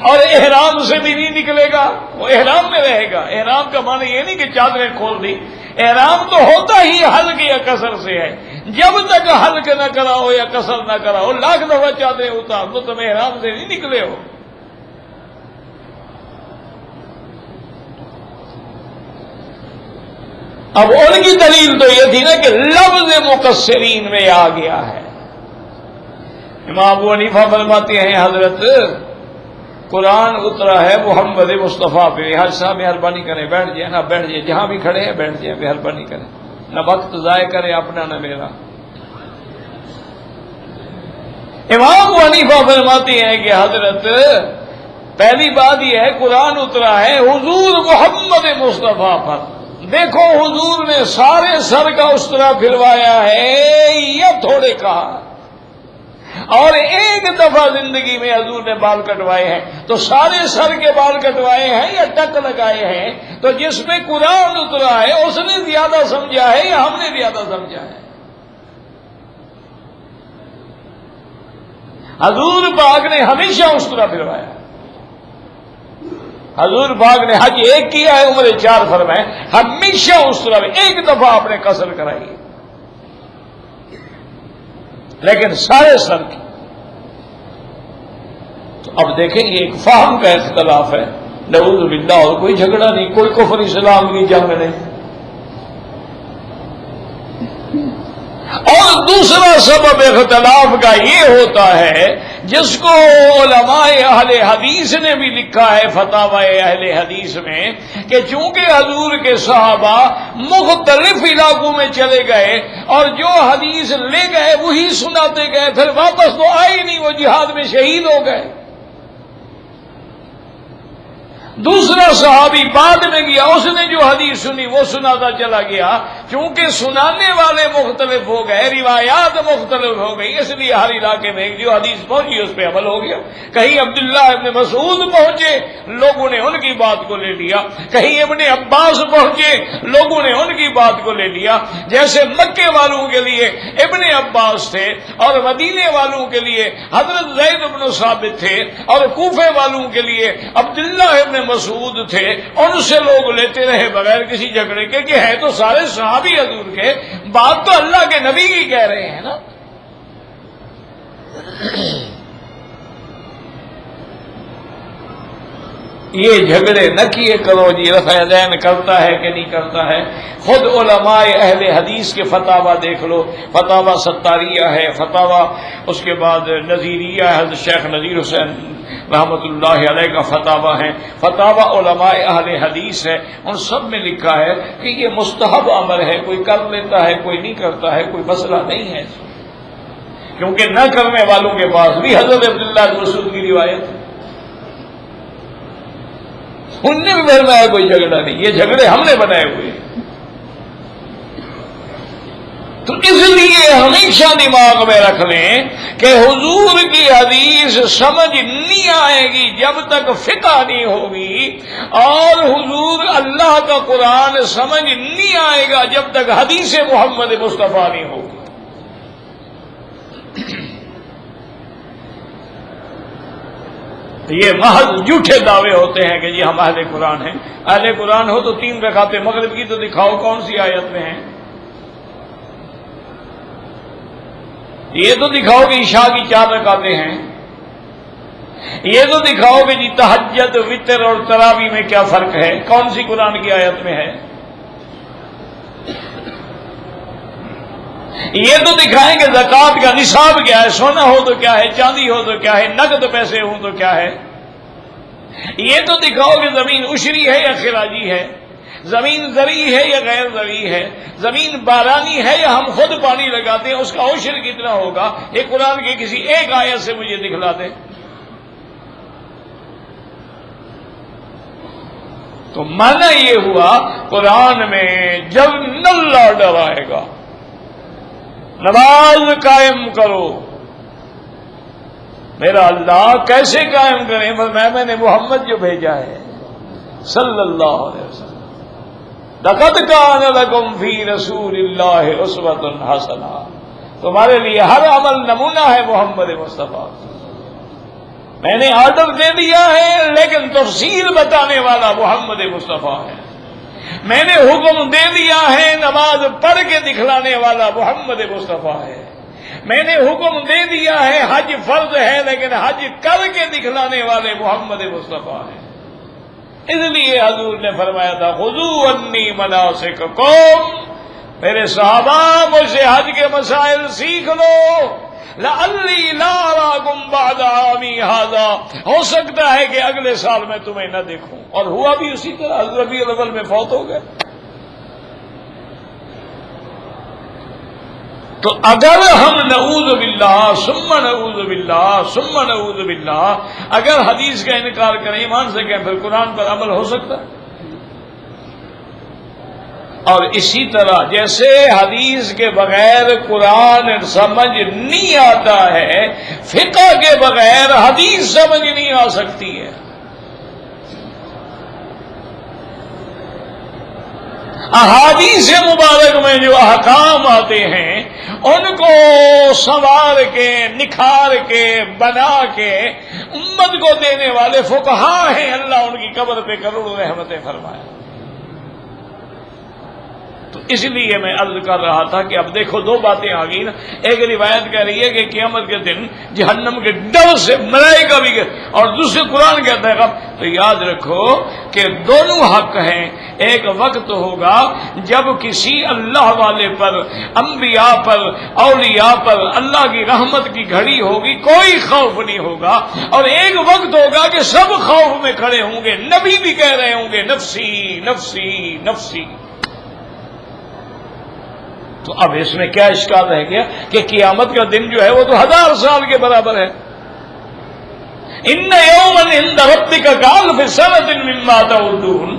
اور احرام سے بھی نہیں نکلے گا، وہ احرام میں رہے گا۔ احرام کا معنی یہ نہیں کہ چادریں کھول دی، احرام تو ہوتا ہی حلق یا کسر سے ہے، جب تک حلق نہ کراؤ یا کسر نہ کراؤ، لاکھ دفعہ چادریں اتار تو تم احرام سے نہیں نکلے ہو۔ اب ان کی دلیل تو یہ تھی نا کہ لفظ مقصرین میں آ گیا ہے. امام ابو حنیفہ فرماتے ہیں حضرت قرآن اترا ہے محمد مصطفیٰ پہ. حاج صاحب مہربانی کریں بیٹھ جائیں نا، بیٹھ جائیں جہاں بھی کھڑے ہیں بیٹھ جائیں، مہربانی کریں، نہ وقت ضائع کریں اپنا نہ میرا. امام ابو حنیفہ فرماتے ہیں کہ حضرت پہلی بات یہ ہے قرآن اترا ہے حضور محمد مصطفیٰ پر. دیکھو حضور نے سارے سر کا اس طرح پھروایا ہے یا تھوڑے کہا، اور ایک دفعہ زندگی میں حضور نے بال کٹوائے ہیں تو سارے سر کے بال کٹوائے ہیں یا ٹک لگائے ہیں. تو جس میں قرآن اترا ہے اس نے زیادہ سمجھا ہے یا ہم نے زیادہ سمجھا ہے؟ حضور پاک نے ہمیشہ اس طرح پھروایا. حضور پاک نے حج ایک کیا ہے، عمرے 4 فرمائے، ہمیشہ اس طرح ایک دفعہ آپ نے قصر کرائی ہے لیکن سارے سر کی. تو اب دیکھیں یہ ایک فہم کا اختلاف ہے، نعوذ باللہ، اور کوئی جھگڑا نہیں، کوئی کفر اسلام کی جنگ نہیں. اور دوسرا سبب اختلاف کا یہ ہوتا ہے جس کو علماء اہل حدیث نے بھی لکھا ہے فتاوی اہل حدیث میں، کہ چونکہ حضور کے صحابہ مختلف علاقوں میں چلے گئے اور جو حدیث لے گئے وہی سناتے گئے، پھر واپس تو آئے نہیں، وہ جہاد میں شہید ہو گئے. دوسرا صحابی بعد میں گیا، اس نے جو حدیث سنی وہ سناتا چلا گیا. چونکہ سنانے والے مختلف ہو گئے، روایات مختلف ہو گئی، اس لیے ہر علاقے میں جو حدیث پہنچی اس پہ عمل ہو گیا. کہیں عبداللہ ابن مسعود پہنچے، لوگوں نے ان کی بات کو لے لیا. کہیں ابن عباس پہنچے، لوگوں نے ان کی بات کو لے لیا. جیسے مکے والوں کے لیے ابن عباس تھے اور مدینے والوں کے لیے حضرت زید بن ثابت تھے اور کوفے والوں کے لیے عبداللہ ابن مسعود تھے. ان سے لوگ لیتے رہے بغیر کسی جھگڑے کے کہ ہے تو سارے صحابی حضور کے، بات تو اللہ کے نبی کی کہہ رہے ہیں نا. یہ جھگڑے نہ کیے کرو جی رفع دین کرتا ہے کہ نہیں کرتا ہے. خود علماء اہل حدیث کے فتاوا دیکھ لو، فتاوا ستاریہ ہے، فتاوا اس کے بعد نظیریہ ہے، حضرت شیخ نذیر حسین رحمت اللہ علیہ کا فتاوا ہے، فتاوا علماء اہل حدیث ہے. ان سب میں لکھا ہے کہ یہ مستحب امر ہے، کوئی کر لیتا ہے کوئی نہیں کرتا ہے، کوئی مسئلہ نہیں ہے. کیونکہ نہ کرنے والوں کے پاس بھی حضرت عبداللہ بن مسعود کی روایت ہے، ان نے بھی فرمایا کوئی جھگڑا نہیں، یہ جھگڑے ہم نے بنائے ہوئے. تو اس لیے ہمیشہ دماغ میں رکھ لیں کہ حضور کی حدیث سمجھ نہیں آئے گی جب تک فقہ نہیں ہوگی، اور حضور اللہ کا قرآن سمجھ نہیں آئے گا جب تک حدیث محمد مصطفیٰ نہیں ہوگی. یہ محض جھوٹے دعوے ہوتے ہیں کہ جی ہم اہل قرآن ہیں. اہل قرآن ہو تو 3 رکعتیں مغرب کی تو دکھاؤ کون سی آیت میں ہیں. یہ تو دکھاؤ کہ عشاء کی 4 رکعتیں ہیں. یہ تو دکھاؤ کہ جی تہجد وتر اور تراویح میں کیا فرق ہے، کون سی قرآن کی آیت میں ہے. یہ تو دکھائیں کہ زکوٰۃ کا نصاب کیا ہے، سونا ہو تو کیا ہے، چاندی ہو تو کیا ہے، نقد پیسے ہوں تو کیا ہے. یہ تو دکھاؤ کہ زمین عشری ہے یا خراجی ہے، زمین زرعی ہے یا غیر زرعی ہے، زمین بارانی ہے یا ہم خود پانی لگاتے ہیں، اس کا عشر کتنا ہوگا. یہ قرآن کی کسی ایک آیت سے مجھے دکھلا دیں. تو معنی یہ ہوا قرآن میں جب اللہ ڈرائے گا نماز قائم کرو، میرا اللہ کیسے قائم کریں؟ میں نے محمد جو بھیجا ہے صلی اللہ علیہ وسلم، لقد کان لکم فی رسول اللہ اسوۃ حسنہ، تمہارے لیے ہر عمل نمونہ ہے محمد مصطفیٰ. میں نے آرڈر دے دیا ہے لیکن تفصیل بتانے والا محمد مصطفیٰ ہے. میں نے حکم دے دیا ہے، نماز پڑھ کے دکھلانے والا محمد مصطفیٰ ہے. میں نے حکم دے دیا ہے حج فرض ہے لیکن حج کر کے دکھلانے والے محمد مصطفیٰ ہے. اس لیے حضور نے فرمایا تھا خذوا عنی مناسککم، میرے صحابہ مجھ سے حج کے مسائل سیکھ لو، لعلی لا اراکم بعد عامی ھذا، ہو سکتا ہے کہ اگلے سال میں تمہیں نہ دیکھوں۔ اور ہوا بھی اسی طرح، حضرت ربیع الاول میں فوت ہو گئے۔ تو اگر ہم نعوذ باللہ ثم نعوذ باللہ ثم نعوذ باللہ اگر حدیث کا انکار کریں، ایمان سے کہیں، پھر قرآن پر عمل ہو سکتا ہے؟ اور اسی طرح جیسے حدیث کے بغیر قرآن سمجھ نہیں آتا ہے، فقہ کے بغیر حدیث سمجھ نہیں آ سکتی ہے۔ احادیث مبارک میں جو احکام آتے ہیں ان کو سنوار کے، نکھار کے، بنا کے امت کو دینے والے فقہا ہیں، اللہ ان کی قبر پہ کروڑوں رحمتیں فرمائے۔ تو اس لیے میں عرض کر رہا تھا کہ اب دیکھو دو باتیں آ گئی نا، ایک روایت کہہ رہی ہے کہ قیامت کے دن جہنم کے ڈر سے ملائکہ بھی گئے، اور دوسرے قرآن کہتا ہے تو یاد رکھو کہ دونوں حق ہیں۔ ایک وقت ہوگا جب کسی اللہ والے پر، انبیاء پر، اولیاء پر اللہ کی رحمت کی گھڑی ہوگی، کوئی خوف نہیں ہوگا، اور ایک وقت ہوگا کہ سب خوف میں کھڑے ہوں گے، نبی بھی کہہ رہے ہوں گے نفسی نفسی نفسی۔ تو اب اس میں کیا اشکال رہ گیا کہ قیامت کا دن جو ہے وہ تو 1000 سال کے برابر ہے۔ ان یوما عند ربک کالف سنۃ مما تعدون،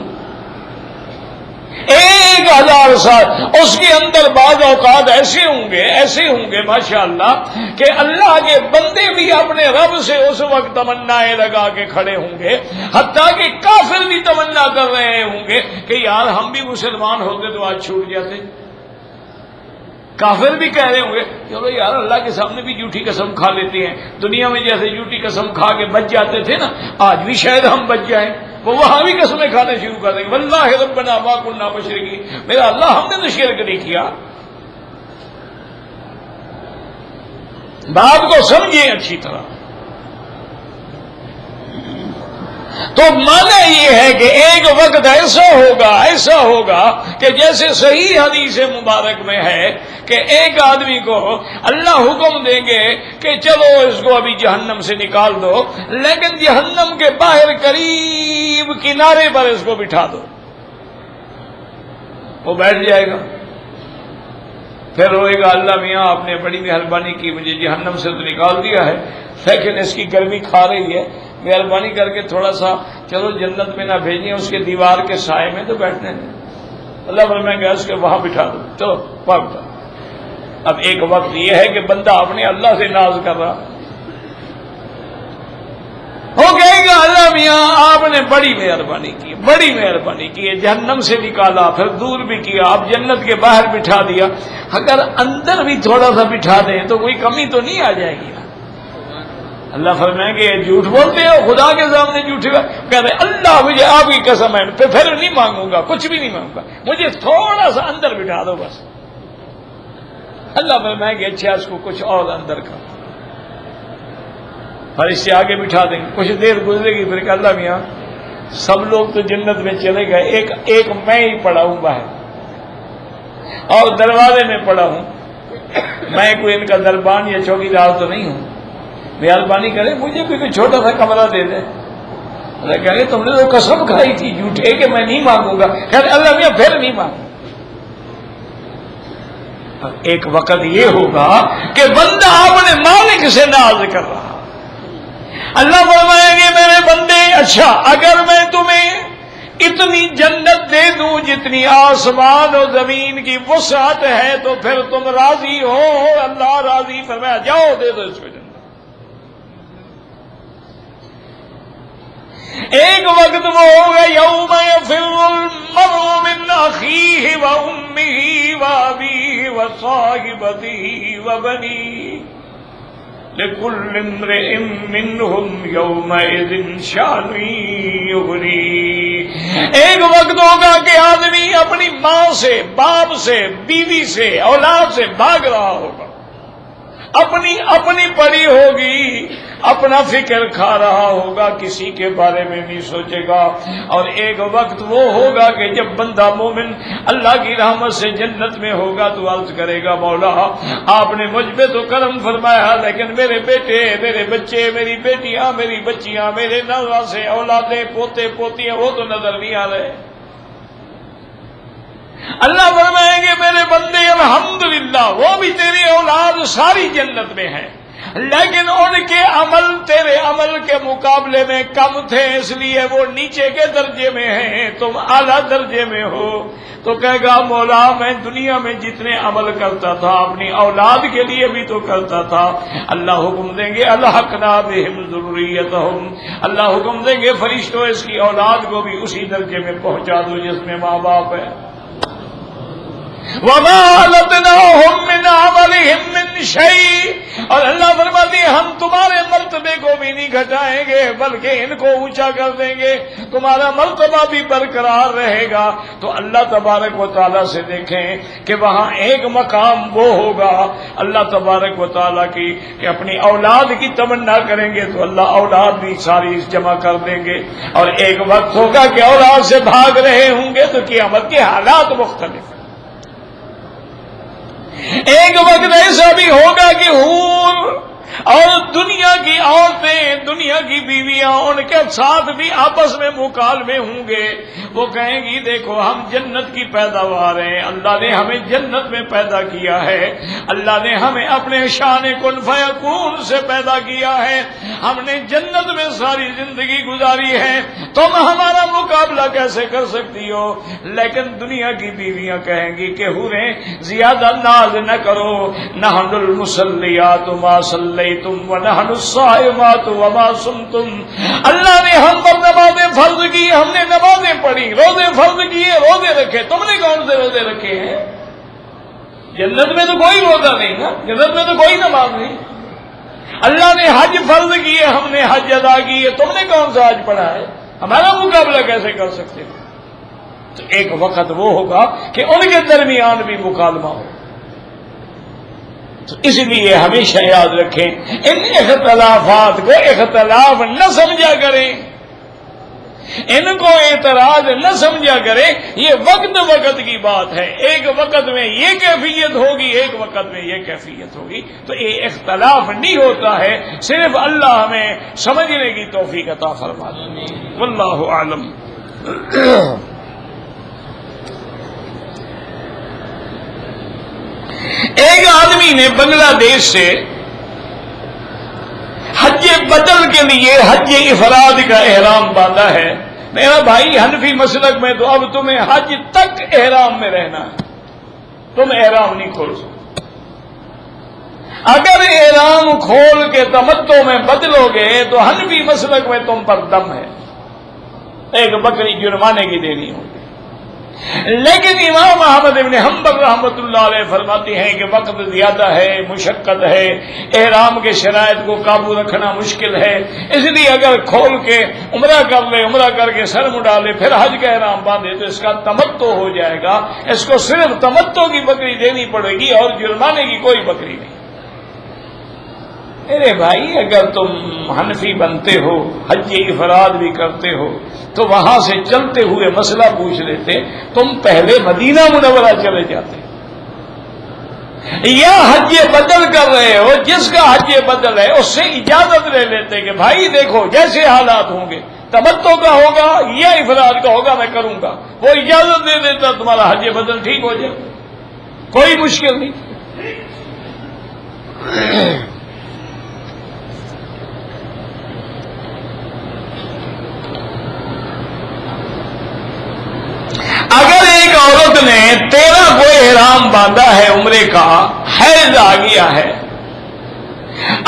1000 سال، اس کے اندر بعض اوقات ایسے ہوں گے ماشاءاللہ کہ اللہ کے بندے بھی اپنے رب سے اس وقت تمنائیں لگا کے کھڑے ہوں گے، حتیٰ کہ کافر بھی تمنا کر رہے ہوں گے کہ یار ہم بھی مسلمان ہوتے تو آج چھوٹ جاتے۔ کافر بھی کہہ رہے ہوں گے چلو یار اللہ کے سامنے بھی جھوٹی قسم کھا لیتے ہیں، دنیا میں جیسے جھوٹی قسم کھا کے بچ جاتے تھے نا، آج بھی شاید ہم بچ جائیں۔ وہ وہاں بھی قسمیں کھانا شروع کر دیں گے، واللہ ربنا ما کنا مشرکین، میرا اللہ ہم نے تو شرک نہیں کیا۔ بات کو سمجھیں اچھی طرح۔ تو معنی یہ ہے کہ ایک وقت ایسا ہوگا کہ جیسے صحیح حدیث مبارک میں ہے کہ ایک آدمی کو اللہ حکم دیں گے کہ چلو اس کو ابھی جہنم سے نکال دو، لیکن جہنم کے باہر قریب کنارے پر اس کو بٹھا دو۔ وہ بیٹھ جائے گا، پھر روئے گا اللہ میاں آپ نے بڑی مہربانی کی، مجھے جہنم سے تو نکال دیا ہے لیکن اس کی گرمی کھا رہی ہے، مہربانی کر کے تھوڑا سا چلو جنت میں نہ بھیجیں، اس کے دیوار کے سائے میں تو بیٹھنے دیں۔ اللہ فرمائیں گے اس کے وہاں بٹھا دو، چلو وہاں بٹھا۔ اب ایک وقت یہ ہے کہ بندہ اپنے اللہ سے ناز کر رہا، وہ کہے گا اللہ میاں آپ نے بڑی مہربانی کی ہے، جہنم سے نکالا، پھر دور بھی کیا، اب جنت کے باہر بٹھا دیا، اگر اندر بھی تھوڑا سا بٹھا دیں تو کوئی کمی تو نہیں آ جائے گی نا۔ اللہ فرمائیں گے جھوٹ بولتے ہو، خدا کے سامنے جھوٹے گا، کہتے اللہ مجھے آپ کی قسم ہے پھر نہیں مانگوں گا، کچھ بھی نہیں مانگوں گا، مجھے تھوڑا سا اندر بٹھا دو بس۔ اللہ فرمائیں گے اچھا اس کو کچھ اور اندر کا، اور اس سے آگے بٹھا دیں گے، کچھ دیر گزرے گی پھر کہ اللہ میاں سب لوگ تو جنت میں چلے گئے، ایک میں ہی پڑا ہوں باہر اور دروازے میں پڑا ہوں، میں کوئی ان کا دربان یا چوکیدار تو نہیں ہوں، مہربانی کرے مجھے بھی کوئی چھوٹا سا کمرہ دے دے۔ اللہ کہہ رہے تم نے تو قسم کھائی تھی جھوٹے کہ میں نہیں مانگوں گا، کہ اللہ میاں پھر نہیں مانگوں۔ ایک وقت یہ ہوگا کہ بندہ اپنے مالک سے ناز کر رہا، اللہ فرمائیں گے میرے بندے اچھا اگر میں تمہیں اتنی جنت دے دوں جتنی آسمان و زمین کی وسعت ہے تو پھر تم راضی ہو؟ اللہ راضی، فرمایا جاؤ دے دو اس کو جنت۔ ایک وقت وہ ہوگا یوم یفر المرء من اخیہ و امہ و ابیہ و صاحبتہ و بنیہ لکل امرئ منہم یومئذ شأن یغنیہ۔ ایک وقت ہوگا کہ آدمی اپنی ماں سے، باپ سے، بیوی سے، اولاد سے بھاگ رہا ہوگا، اپنی پڑی ہوگی، اپنا فکر کھا رہا ہوگا، کسی کے بارے میں نہیں سوچے گا۔ اور ایک وقت وہ ہوگا کہ جب بندہ مومن اللہ کی رحمت سے جنت میں ہوگا تو عرض کرے گا مولا آپ نے مجھ پہ تو کرم فرمایا، لیکن میرے بیٹے، میرے بچے، میری بیٹیاں، میری بچیاں، میرے نواسے، اولادیں، پوتے پوتیاں وہ تو نظر نہیں آ رہے۔ اللہ فرمائیں گے میرے بندے الحمدللہ وہ بھی تیری اولاد ساری جنت میں ہے، لیکن ان کے عمل تیرے عمل کے مقابلے میں کم تھے، اس لیے وہ نیچے کے درجے میں ہیں، تم اعلیٰ درجے میں ہو۔ تو کہے گا مولا میں دنیا میں جتنے عمل کرتا تھا اپنی اولاد کے لیے بھی تو کرتا تھا۔ اللہ حکم دیں گے الحقنا بہم ذریتہم، اللہ حکم دیں گے فرشتوں اس کی اولاد کو بھی اسی درجے میں پہنچا دو جس میں ماں باپ ہے۔ وَمَا أَلَتْنَاهُمْ مِنْ عَمَلِهِمْ مِنْ شَيْءٍ، اور اللہ فرماتے ہیں ہم تمہارے مرتبے کو بھی نہیں گھٹائیں گے بلکہ ان کو اونچا کر دیں گے، تمہارا مرتبہ بھی برقرار رہے گا۔ تو اللہ تبارک و تعالیٰ سے دیکھیں کہ وہاں ایک مقام وہ ہوگا اللہ تبارک و تعالیٰ کی کہ اپنی اولاد کی تمنا کریں گے تو اللہ اولاد بھی ساری جمع کر دیں گے، اور ایک وقت ہوگا کہ اولاد سے بھاگ رہے ہوں گے تو قیامت کے حالات مختلف ہیں۔ ایک وقت ایسا بھی ہوگا کہ حور اور دنیا کی عورتیں، دنیا کی بیویاں ان کے ساتھ بھی آپس میں مکالمے ہوں گے۔ وہ کہیں گی دیکھو ہم جنت کی پیداوار ہیں، اللہ نے ہمیں جنت میں پیدا کیا ہے، اللہ نے ہمیں اپنے شان کن فیکون سے پیدا کیا ہے، ہم نے جنت میں ساری زندگی گزاری ہے، تم ہمارا مقابلہ کیسے کر سکتی ہو؟ لیکن دنیا کی بیویاں کہیں گی کہ حوریں زیادہ ناز نہ کرو، نحن المصلیات ما صلیتم ونحن الصائمات وما صمتم، اللہ نے ہم پر نمازیں فرض کی، ہم نے نمازیں پڑھی، روزے فرض کیے، روزے رکھے، تم نے کون سے روزے رکھے ہیں؟ جنت میں تو کوئی روزہ نہیں نا، جنت میں تو کوئی نماز نہیں۔ اللہ نے حج فرض کیے، ہم نے حج ادا کیے، تم نے کون سا حج پڑھا ہے؟ ہمارا مقابلہ کیسے کر سکتے ہو؟ تو ایک وقت وہ ہوگا کہ ان کے درمیان بھی مکالمہ ہو۔ تو اس لیے ہمیشہ یاد رکھیں ان اختلافات کو اختلاف نہ سمجھا کریں، ان کو اعتراض نہ سمجھا کریں، یہ وقت وقت کی بات ہے، ایک وقت میں یہ کیفیت ہوگی، ایک وقت میں یہ کیفیت ہوگی، تو یہ اختلاف نہیں ہوتا ہے، صرف اللہ ہمیں سمجھنے کی توفیق عطا فرما دے۔ واللہ اعلم۔ ایک آدمی نے بنگلہ دیش سے حج بدل کے لیے حج افراد کا احرام باندھا ہے۔ میرا بھائی حنفی مسلک میں تو اب تمہیں حج تک احرام میں رہنا ہے، تم احرام نہیں کھول سکتے۔ اگر احرام کھول کے تمتع میں بدلو گے تو حنفی مسلک میں تم پر دم ہے، ایک بکری جرمانے کی دینی ہوگی۔ لیکن امام احمد بن حنبل رحمۃ اللہ علیہ فرماتے ہیں کہ وقت زیادہ ہے، مشقت ہے، احرام کے شرائط کو قابو رکھنا مشکل ہے، اس لیے اگر کھول کے عمرہ کر لے، عمرہ کر کے سر مڈا لے، پھر حج کا احرام باندھے تو اس کا تمتع ہو جائے گا، اس کو صرف تمتع کی بکری دینی پڑے گی اور جرمانے کی کوئی بکری نہیں۔ میرے بھائی اگر تم حنفی بنتے ہو، حج افراد بھی کرتے ہو، تو وہاں سے چلتے ہوئے مسئلہ پوچھ لیتے، تم پہلے مدینہ منورہ چلے جاتے، یا حج بدل کر رہے ہو، جس کا حج بدل ہے اس سے اجازت لے لیتے کہ بھائی دیکھو جیسے حالات ہوں گے، تمتع کا ہوگا یا افراد کا ہوگا میں کروں گا، وہ اجازت دے دیتا، تمہارا حج بدل ٹھیک ہو جائے، کوئی مشکل نہیں۔ اگر ایک عورت نے 13 کو احرام باندھا ہے عمرے کا، حیض آ گیا ہے،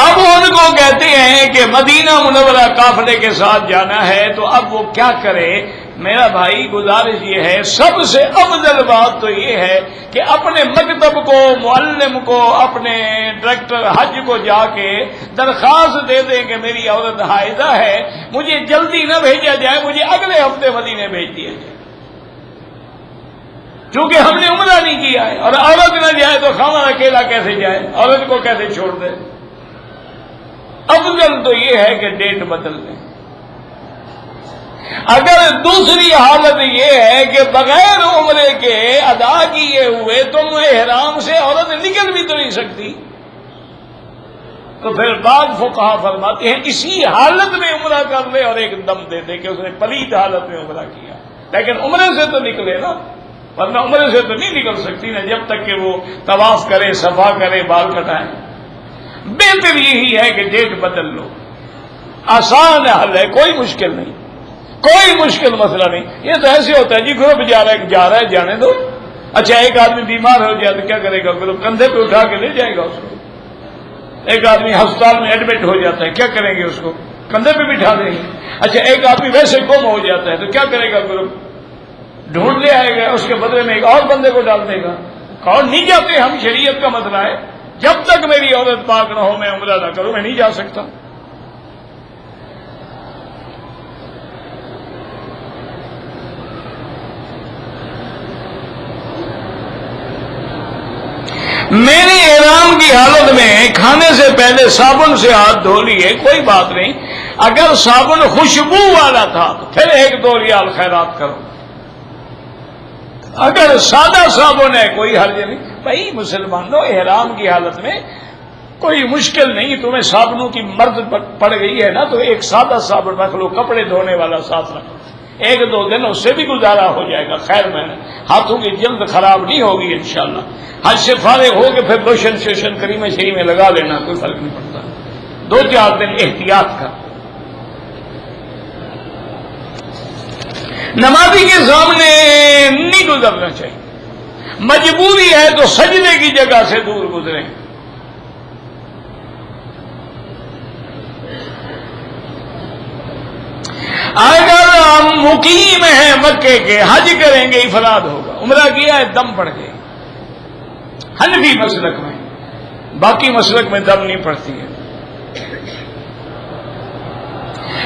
اب ان کو کہتے ہیں کہ مدینہ منورہ قافلے کے ساتھ جانا ہے، تو اب وہ کیا کرے؟ میرا بھائی گزارش یہ ہے، سب سے افضل بات تو یہ ہے کہ اپنے مکتب کو، معلم کو، اپنے ڈائریکٹر حج کو جا کے درخواست دے دیں کہ میری عورت حائضہ ہے، مجھے جلدی نہ بھیجا جائے، مجھے اگلے ہفتے مدینے بھیج دیا جائے۔ چونکہ ہم نے عمرہ نہیں کیا ہے، اور عورت نہ جائے تو خاوند اکیلا کیسے جائے، عورت کو کیسے چھوڑ دے؟ افضل تو یہ ہے کہ ڈیٹ بدل دیں۔ اگر دوسری حالت یہ ہے کہ بغیر عمرے کے ادا کیے ہوئے تم احرام سے عورت نکل بھی تو نہیں سکتی، تو پھر بعض فقہا فرماتے ہیں اسی حالت میں عمرہ کر لے اور ایک دم دے دے کہ اس نے پلید حالت میں عمرہ کیا، لیکن عمرے سے تو نکلے نا، ورنہ عمرے سے تو نہیں نکل سکتی نا جب تک کہ وہ طواف کرے، صفا کرے، بال کٹائے۔ بہتر یہی ہے کہ ڈیٹ بدل لو، آسان حل ہے، کوئی مشکل نہیں، کوئی مشکل مسئلہ نہیں۔ یہ تو ایسے ہوتا ہے جی گروپ جا رہا ہے جانے دو۔ اچھا ایک آدمی بیمار ہو جائے تو کیا کرے گا؟ گروپ کندھے پہ اٹھا کے لے جائے گا اس کو۔ ایک آدمی ہسپتال میں ایڈمٹ ہو جاتا ہے، کیا کریں گے؟ اس کو کندھے پہ بٹھا دیں گے۔ اچھا ایک آدمی ویسے گم ہو جاتا ہے تو کیا کرے گا؟ گروپ ڈھونڈ لے آئے گا، اس کے بدلے میں ایک اور بندے کو ڈال دے گا۔ کون نہیں جاتے ہم، شریعت کا مسئلہ ہے، جب تک میری عورت پاک نہ ہو میں عمرہ نہ کروں، میں نہیں جا سکتا۔ میں نے احرام کی حالت میں کھانے سے پہلے صابن سے ہاتھ دھو لیے، کوئی بات نہیں۔ اگر صابن خوشبو والا تھا تو پھر 1-2 ریال خیرات کرو، اگر سادہ صابن ہے کوئی حرج نہیں۔ بھائی مسلمانوں، احرام کی حالت میں کوئی مشکل نہیں، تمہیں صابنوں کی مرض پڑ گئی ہے نا تو ایک سادہ صابن رکھ لو، کپڑے دھونے والا ساتھ رکھ لو، 1-2 دن اس سے بھی گزارا ہو جائے گا۔ خیر میں ہاتھوں کی جلد خراب نہیں ہوگی انشاءاللہ۔ حج سے فارغ ہو کے پھر لوشن شوشن کریمیں شریمیں لگا لینا، کوئی فرق نہیں پڑتا۔ 2-4 دن احتیاط کر۔ نمازی کے سامنے نہیں گزرنا چاہیے، مجبوری ہے تو سجدے کی جگہ سے دور گزریں۔ اگر ہم مقیم ہیں مکے کے، حج کریں گے افراد ہوگا، عمرہ کیا ہے دم پڑ گئی، حنفی مسلک میں، باقی مسلک میں دم نہیں پڑتی ہے۔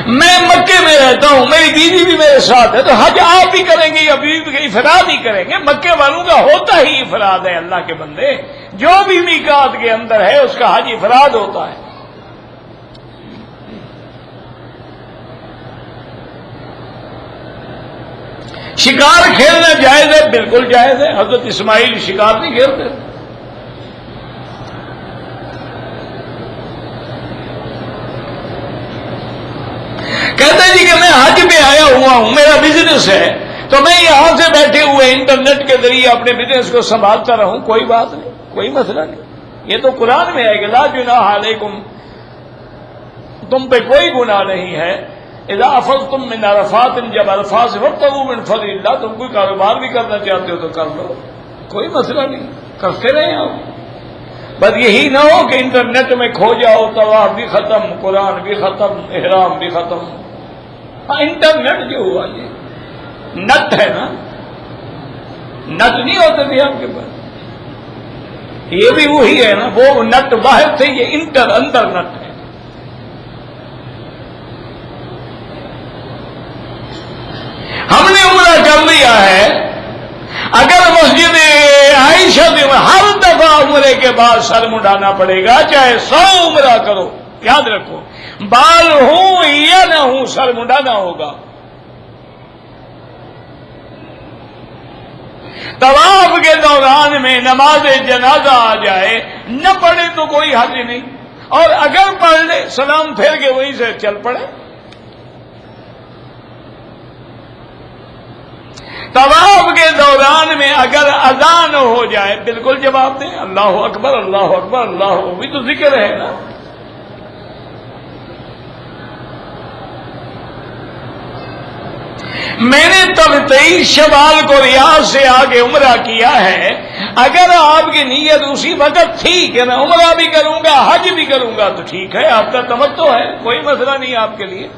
میں مکے میں رہتا ہوں، میری بیوی بھی میرے ساتھ ہے، تو حج آپ بھی کریں گے یا بیوی کے افراد ہی کریں گے؟ مکے والوں کا ہوتا ہی افراد ہے، اللہ کے بندے، جو بھی میقات کے اندر ہے اس کا حج افراد ہوتا ہے۔ شکار کھیلنا جائز ہے، بالکل جائز ہے، حضرت اسماعیل شکار نہیں کھیلتے۔ کہتے ہیں جی کہ میں حج پہ آیا ہوا ہوں، میرا بزنس ہے، تو میں یہاں سے بیٹھے ہوئے انٹرنیٹ کے ذریعے اپنے بزنس کو سنبھالتا رہوں، کوئی بات نہیں، کوئی مسئلہ نہیں۔ یہ تو قرآن میں ہے کہ لا جناح علیکم، تم پہ کوئی گناہ نہیں ہے، اذا افضتم من عرفات، جب عرفات سے وابتغوا من فضل اللہ، تم کوئی کاروبار بھی کرنا چاہتے ہو تو کر لو، کوئی مسئلہ نہیں، کرتے رہیں آپ۔ بس یہی نہ ہو کہ انٹرنیٹ میں کھو جاؤ، طواف بھی ختم، قرآن بھی ختم، احرام بھی ختم۔ انٹرنیٹ جو ہوا یہ نٹ ہے نا، نٹ نہیں ہوتے تھے آپ کے پاس، یہ بھی وہی ہے نا، وہ نٹ باہر تھے، یہ اندر نٹ ہے۔ ہم نے عمرہ کر لیا ہے، اگر مسجد عائشہ میں ہر دفعہ عمرے کے بعد سر مڈانا پڑے گا، چاہے 100 عمرہ کرو، یاد رکھو بال ہوں یا نہ ہوں سر مڈانا ہوگا۔ طواف کے دوران میں نماز جنازہ آ جائے، نہ پڑھے تو کوئی حرج نہیں، اور اگر پڑھ لے سلام پھیر کے وہیں سے چل پڑے۔ طواف کے دوران میں اگر اذان ہو جائے بالکل جواب دیں، اللہ اکبر اللہ اکبر اللہ، بھی تو ذکر ہے نا۔ میں نے تب 23 شوال کو ریاض سے آگے عمرہ کیا ہے، اگر آپ کی نیت اسی وقت تھی کہ میں عمرہ بھی کروں گا حج بھی کروں گا تو ٹھیک ہے، آپ کا تمتع ہے، کوئی مسئلہ نہیں آپ کے لیے،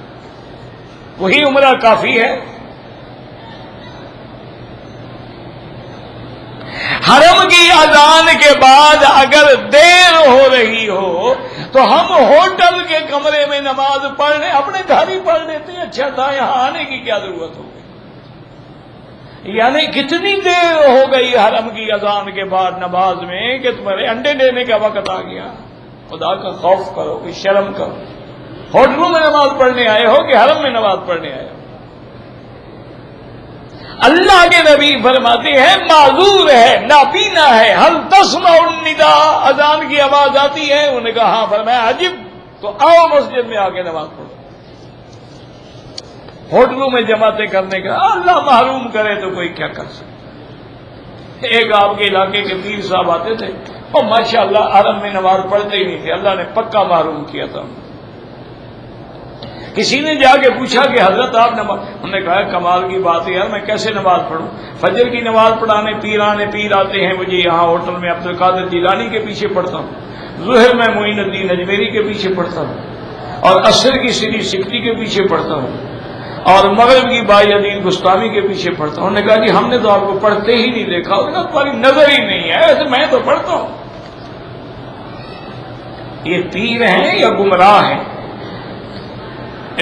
وہی عمرہ کافی ہے۔ حرم کی اذان کے بعد اگر دیر ہو رہی ہو تو ہم ہوٹل کے کمرے میں نماز پڑھنے اپنے گھر ہی پڑھ لیتے ہیں، اچھا تھا یہاں آنے کی کیا ضرورت ہوگی؟ یعنی کتنی دیر ہو گئی حرم کی اذان کے بعد نماز میں کہ تمہارے انڈے دینے کا وقت آ گیا؟ خدا کا خوف کرو، کوئی شرم کرو۔ ہوٹلوں میں نماز پڑھنے آئے ہو کہ حرم میں نماز پڑھنے آئے ہو؟ اللہ کے نبی فرماتے ہیں معذور ہے، نابینا ہے، حل تسمع النداء، اذان کی آواز آتی ہے؟ انہوں نے کہا ہاں۔ فرمایا عجب، تو آؤ مسجد میں آ کے نماز پڑھو۔ ہوٹلوں میں جماعتیں کرنے کا اللہ محروم کرے تو کوئی کیا کر سکتا۔ ایک آپ کے علاقے کے پیر صاحب آتے تھے اور ماشاءاللہ حرم میں نماز پڑھتے ہی نہیں تھے، اللہ نے پکا محروم کیا تھا۔ کسی نے جا کے پوچھا کہ حضرت آپ نماز، انہوں نے کہا کمال کی بات ہے یار، میں کیسے نماز پڑھوں؟ فجر کی نماز پڑھانے پیر آتے ہیں مجھے یہاں ہوٹل میں، عبد القادر جیلانی کے پیچھے پڑھتا ہوں، ظہر میں معین الدین اجمیری کے پیچھے پڑھتا ہوں، اور عصر کی سری سکتی کے پیچھے پڑھتا ہوں، اور مغرب کی بائی عدین گستامی کے پیچھے پڑھتا ہوں۔ انہوں نے کہا جی ہم نے تو آپ کو پڑھتے ہی نہیں دیکھا۔ انہوں نے کہا تمہاری نظر ہی نہیں ہے، ایسے میں تو پڑھتا ہوں۔ یہ پیر ہیں یا گمراہ ہیں؟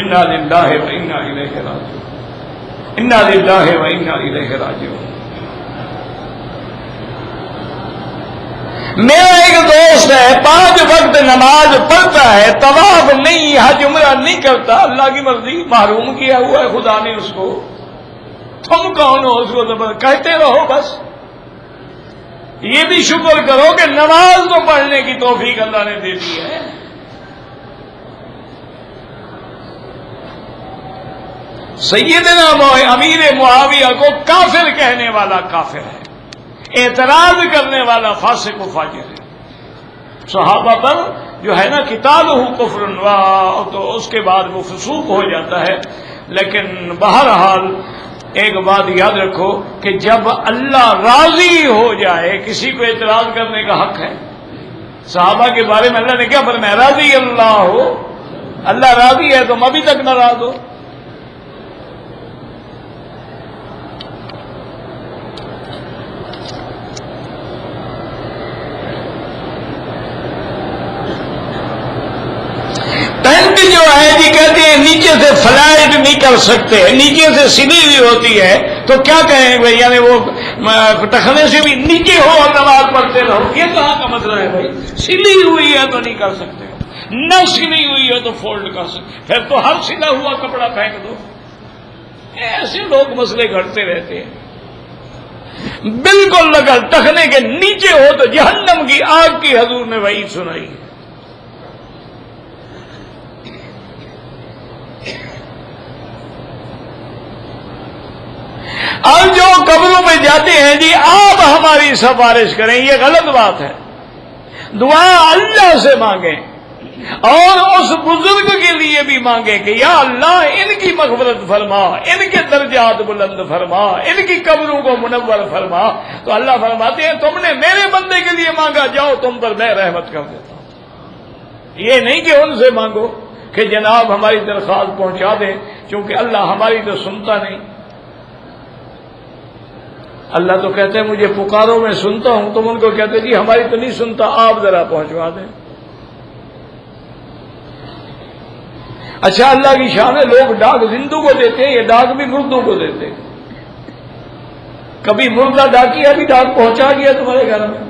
انا للہ و انا الیہ راجعون، انا للہ و انا الیہ راجعون۔ میرا ایک دوست ہے 5 وقت نماز پڑھتا ہے، طواف نہیں، حج عمرہ نہیں کرتا، اللہ کی مرضی، محروم کیا ہوا ہے خدا نے اس کو۔ تم کون ہو اس کو زبردست کہتے رہو؟ بس یہ بھی شکر کرو کہ نماز کو پڑھنے کی توفیق اللہ نے دے دی ہے۔ سیدنا امیر معاویہ کو کافر کہنے والا کافر ہے، اعتراض کرنے والا فاسق و فاجر ہے۔ صحابہ پر جو ہے نا قتالہ کفر، تو اس کے بعد وہ فسوق ہو جاتا ہے۔ لیکن بہرحال ایک بات یاد رکھو کہ جب اللہ راضی ہو جائے، کسی کو اعتراض کرنے کا حق ہے؟ صحابہ کے بارے میں اللہ نے کیا فرمایا؟ راضی اللہ ہو، اللہ راضی ہے تم ابھی تک ناراض ہو۔ پینٹ جو ہے جی کہتے ہیں نیچے سے فلائٹ نہیں کر سکتے، نیچے سے سلی ہوئی ہوتی ہے، تو کیا کہیں بھائی؟ یعنی وہ ٹخنے سے بھی نیچے ہو اور نماز پڑھتے رہو، یہ کہاں کا مسئلہ ہے بھائی؟ سلی ہوئی ہے تو نہیں کر سکتے، نہ سلی ہوئی ہے تو فولڈ کر سکتے، پھر تو ہر سلا ہوا کپڑا پھینک دو۔ ایسے لوگ مسئلے گھڑتے رہتے ہیں۔ بالکل اگر ٹخنے کے نیچے ہو تو جہنم کی آگ کی حضور نے وعید سنائی۔ اور جو قبروں میں جاتے ہیں جی آپ ہماری سفارش کریں، یہ غلط بات ہے۔ دعا اللہ سے مانگیں اور اس بزرگ کے لیے بھی مانگیں کہ یا اللہ ان کی مغفرت فرما، ان کے درجات بلند فرما، ان کی قبروں کو منور فرما۔ تو اللہ فرماتے ہیں تم نے میرے بندے کے لیے مانگا، جاؤ تم پر میں رحمت کر دیتا ہوں۔ یہ نہیں کہ ان سے مانگو کہ جناب ہماری درخواست پہنچا دیں، کیونکہ اللہ ہماری تو سنتا نہیں۔ اللہ تو کہتے ہیں مجھے پکارو میں سنتا ہوں، تم ان کو کہتے جی ہماری تو نہیں سنتا، آپ ذرا پہنچوا دیں۔ اچھا اللہ کی شان ہے، لوگ ڈاک زندوں کو دیتے ہیں، یہ ڈاک بھی مردوں کو دیتے ہیں۔ کبھی مردہ ڈاکیا بھی ڈاک پہنچا گیا تمہارے گھر میں؟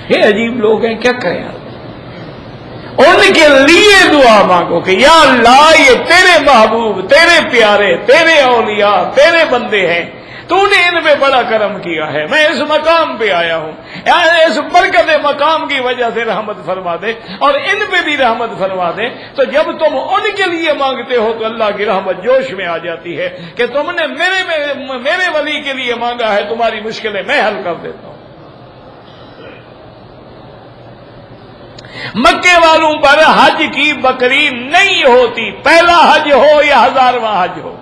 یہ عجیب لوگ ہیں، کیا کریں آپ؟ ان کے لیے دعا مانگو کہ یا اللہ یہ تیرے محبوب، تیرے پیارے، تیرے اولیاء، تیرے بندے ہیں، تو نے ان پہ بڑا کرم کیا ہے، میں اس مقام پہ آیا ہوں، اس برکت مقام کی وجہ سے رحمت فرما دے اور ان پہ بھی رحمت فرما دے۔ تو جب تم ان کے لیے مانگتے ہو تو اللہ کی رحمت جوش میں آ جاتی ہے کہ تم نے میرے ولی کے لیے مانگا ہے، تمہاری مشکلیں میں حل کر دیتا ہوں۔ مکے والوں پر حج کی بکری نہیں ہوتی، پہلا حج ہو یا 1000واں حج ہو،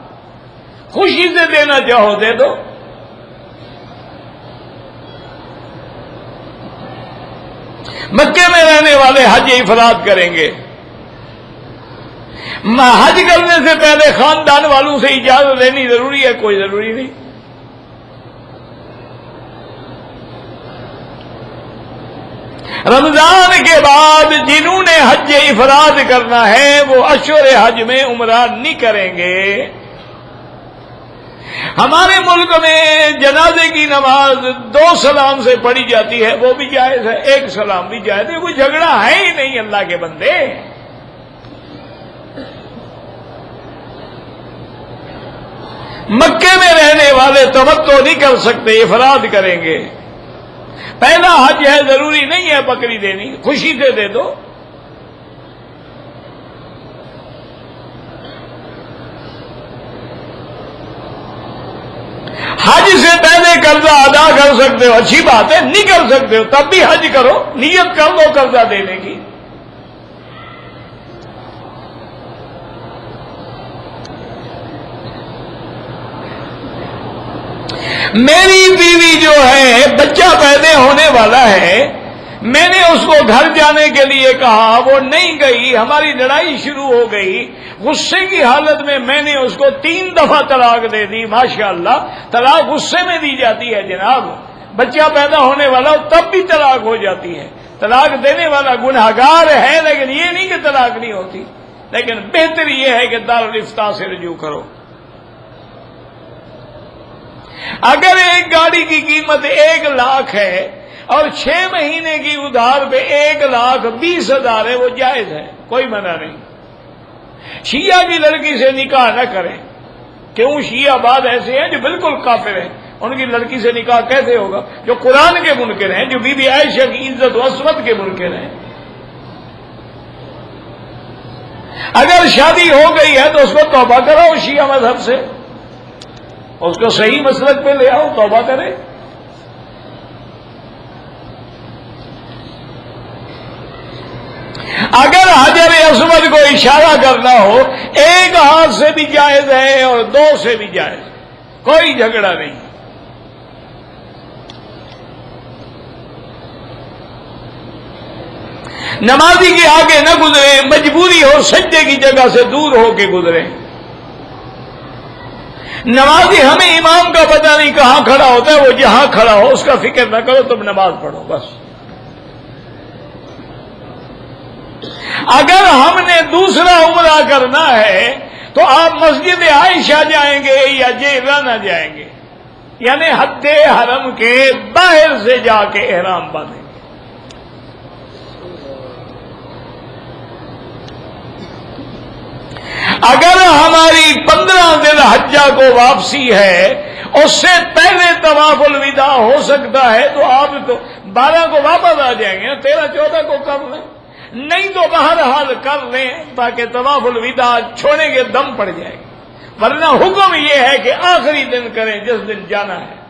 خوشی سے دینا چاہو دے دو۔ مکے میں رہنے والے حج افراد کریں گے، حج کرنے سے پہلے خاندان والوں سے اجازت لینی ضروری ہے؟ کوئی ضروری نہیں۔ رمضان کے بعد جنہوں نے حج افراد کرنا ہے وہ اشہر حج میں عمرہ نہیں کریں گے، ہمارے ملک میں جنازے کی نماز 2 سلام سے پڑھی جاتی ہے، وہ بھی جائز ہے، 1 سلام بھی جائز ہے، کوئی جھگڑا ہے ہی نہیں اللہ کے بندے۔ مکے میں رہنے والے تمتع نہیں کر سکتے، افراد کریں گے۔ پہلا حج ہے، ضروری نہیں ہے بکری دینی، خوشی سے دے دو۔ حج سے پہلے قرضہ ادا کر سکتے ہو، اچھی بات ہے، نہیں کر سکتے ہو تب بھی حج کرو، نیت کر دو قرضہ دینے کی۔ میری بیوی جو ہے بچہ پیدا ہونے والا ہے، میں نے اس کو گھر جانے کے لیے کہا، وہ نہیں گئی، ہماری لڑائی شروع ہو گئی۔ غصے کی حالت میں نے اس کو 3 دفعہ طلاق دے دی۔ ماشاءاللہ طلاق غصے میں دی جاتی ہے جناب، بچہ پیدا ہونے والا تب بھی طلاق ہو جاتی ہے۔ طلاق دینے والا گنہگار ہے، لیکن یہ نہیں کہ طلاق نہیں ہوتی، لیکن بہتر یہ ہے کہ دارالافتاء سے رجوع کرو۔ اگر ایک گاڑی کی قیمت 1 لاکھ ہے اور 6 مہینے کی ادھار پہ 1,20,000 ہے، وہ جائز ہے، کوئی منع نہیں۔ شیعہ کی لڑکی سے نکاح نہ کریں، کیوں؟ شیعہ بعض ایسے ہیں جو بالکل کافر ہیں، ان کی لڑکی سے نکاح کیسے ہوگا؟ جو قرآن کے منکر ہیں، جو بی بی عائشہ کی عزت و عصمت کے منکر ہیں۔ اگر شادی ہو گئی ہے تو اس کو توبہ کراؤ شیعہ مذہب سے، اس کو صحیح مسلک پہ لے آؤ، توبہ کرے۔ اگر حجر اسود کو اشارہ کرنا ہو، 1 ہاتھ سے بھی جائز ہے اور 2 سے بھی جائز، کوئی جھگڑا نہیں۔ نمازی کے آگے نہ گزرے، مجبوری ہو سجدے کی جگہ سے دور ہو کے گزرے۔ نمازی ہمیں امام کا پتہ نہیں کہاں کھڑا ہوتا ہے، وہ جہاں کھڑا ہو اس کا فکر نہ کرو، تم نماز پڑھو بس۔ اگر ہم نے دوسرا عمرہ کرنا ہے تو آپ مسجد عائشہ جائیں گے یا جیرانہ جائیں گے، یعنی حد حرم کے باہر سے جا کے احرام باندھیں گے۔ اگر ہماری 15 ذی الحجہ کو واپسی ہے، اس سے پہلے طواف الوداع ہو سکتا ہے تو آپ تو 12 کو واپس آ جائیں گے، 13-14 کو کر لیں، نہیں تو بہرحال کر لیں تاکہ طواف الوداع چھوڑیں گے دم پڑ جائے گا، ورنہ حکم یہ ہے کہ آخری دن کریں جس دن جانا ہے۔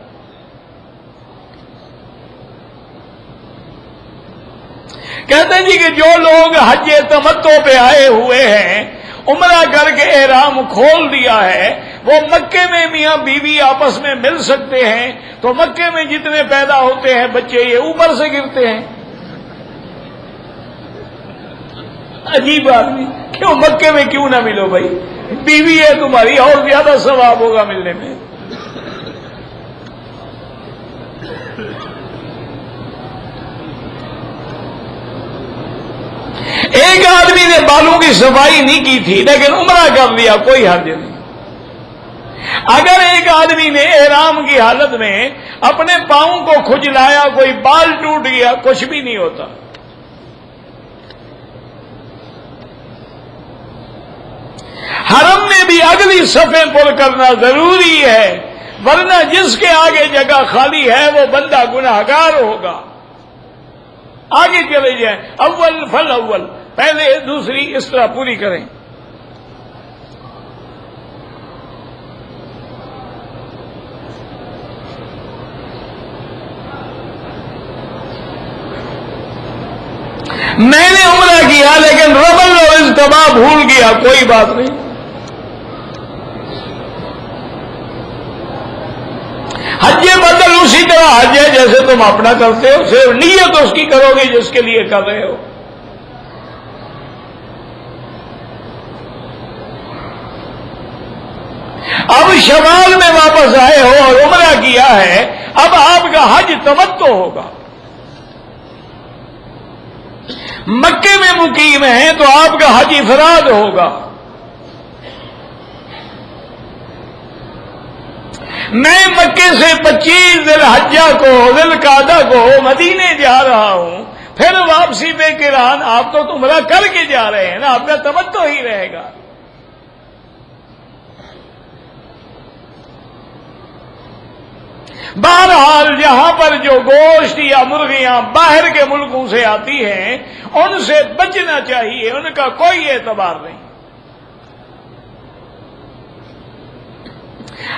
کہتے ہیں جی کہ جو لوگ حج تمتع پہ آئے ہوئے ہیں، عمرہ کر کے احرام کھول دیا ہے، وہ مکے میں میاں بیوی آپس میں مل سکتے ہیں، تو مکے میں جتنے پیدا ہوتے ہیں بچے یہ اوپر سے گرتے ہیں۔ عجیب آدمی، کیوں مکے میں کیوں نہ ملو بھائی؟ بیوی ہے تمہاری، اور زیادہ ثواب ہوگا ملنے میں۔ ایک آدمی نے بالوں کی صفائی نہیں کی تھی لیکن عمرہ کر لیا، کوئی حرج نہیں۔ اگر ایک آدمی نے احرام کی حالت میں اپنے پاؤں کو کھجلایا، کوئی بال ٹوٹ گیا، کچھ بھی نہیں ہوتا۔ حرم میں بھی اگلی صفیں پر کرنا ضروری ہے، ورنہ جس کے آگے جگہ خالی ہے وہ بندہ گناہگار ہوگا۔ آگے چلے جائیں، اول فل اول، پہلے دوسری اس طرح پوری کریں۔ میں نے عمرہ کیا لیکن رمل اور اجتماع بھول گیا، کوئی بات نہیں۔ حج بدل اسی طرح حج ہے جیسے تم اپنا کرتے ہو، صرف نیت اس کی کرو گے جس کے لیے کر رہے ہو۔ اب شمال میں واپس آئے ہو اور عمرہ کیا ہے، اب آپ کا حج تمتع ہوگا۔ مکے میں مقیم ہیں تو آپ کا حج افراد ہوگا۔ میں مکے سے 25 ذی الحجہ کو ذی القعدہ کو مدینے جا رہا ہوں، پھر واپسی میں قران آپ تو عمرہ کر کے جا رہے ہیں نا، آپ کا تمتع ہی رہے گا۔ بہرحال یہاں پر جو گوشت یا مرغیاں باہر کے ملکوں سے آتی ہیں ان سے بچنا چاہیے، ان کا کوئی اعتبار نہیں۔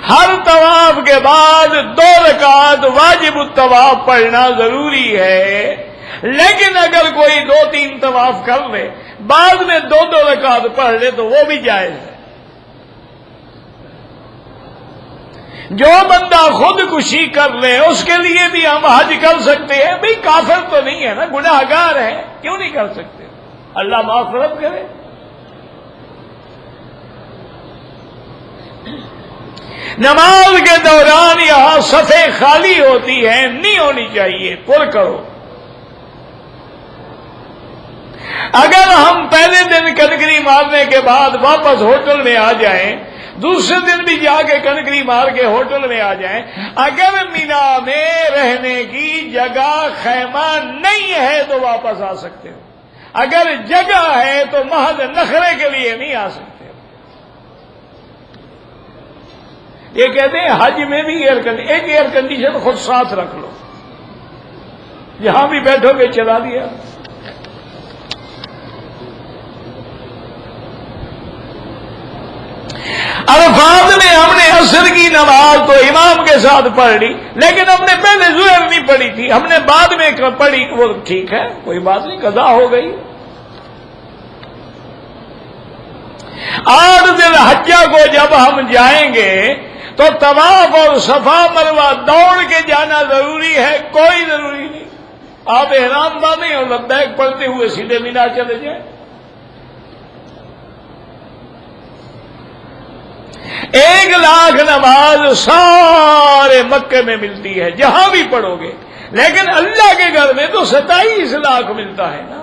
ہر طواف کے بعد 2 رکعت واجب الطواف پڑھنا ضروری ہے، لیکن اگر کوئی 2-3 طواف کر لے بعد میں 2 رکعت پڑھ لے تو وہ بھی جائز ہے۔ جو بندہ خودکشی کر لے اس کے لیے بھی ہم حج کر سکتے ہیں، بھئی کافر تو نہیں ہے نا، گناہ گار ہے، کیوں نہیں کر سکتے؟ اللہ مغفرت کرے۔ نماز کے دوران یہاں صفیں خالی ہوتی ہیں، نہیں ہونی چاہیے، پر کرو۔ اگر ہم پہلے دن کنکری مارنے کے بعد واپس ہوٹل میں آ جائیں، دوسرے دن بھی جا کے کنکری مار کے ہوٹل میں آ جائیں، اگر مینا میں رہنے کی جگہ خیمہ نہیں ہے تو واپس آ سکتے ہو، اگر جگہ ہے تو محض نخرے کے لیے نہیں آ سکتے۔ یہ کہتے ہیں حج میں بھی ایک ایئر کنڈیشن خود ساتھ رکھ لو، جہاں بھی بیٹھو گے چلا دیا۔ عرفات میں ہم نے عصر کی نماز تو امام کے ساتھ پڑھ لی، لیکن ہم نے پہلے ظہر نہیں پڑھی تھی، ہم نے بعد میں پڑھی، وہ ٹھیک ہے، کوئی بات نہیں، قضا ہو گئی۔ 8 ذی الحجہ کو جب ہم جائیں گے تو طواف اور صفا مروہ دوڑ کے جانا ضروری ہے؟ کوئی ضروری نہیں، آپ احرام باندھیں اور لبیک پڑھتے ہوئے سیدھے مینا چلے جائیں۔ 1,00,000 نماز سارے مکے میں ملتی ہے جہاں بھی پڑھو گے، لیکن اللہ کے گھر میں تو 27 لاکھ ملتا ہے نا۔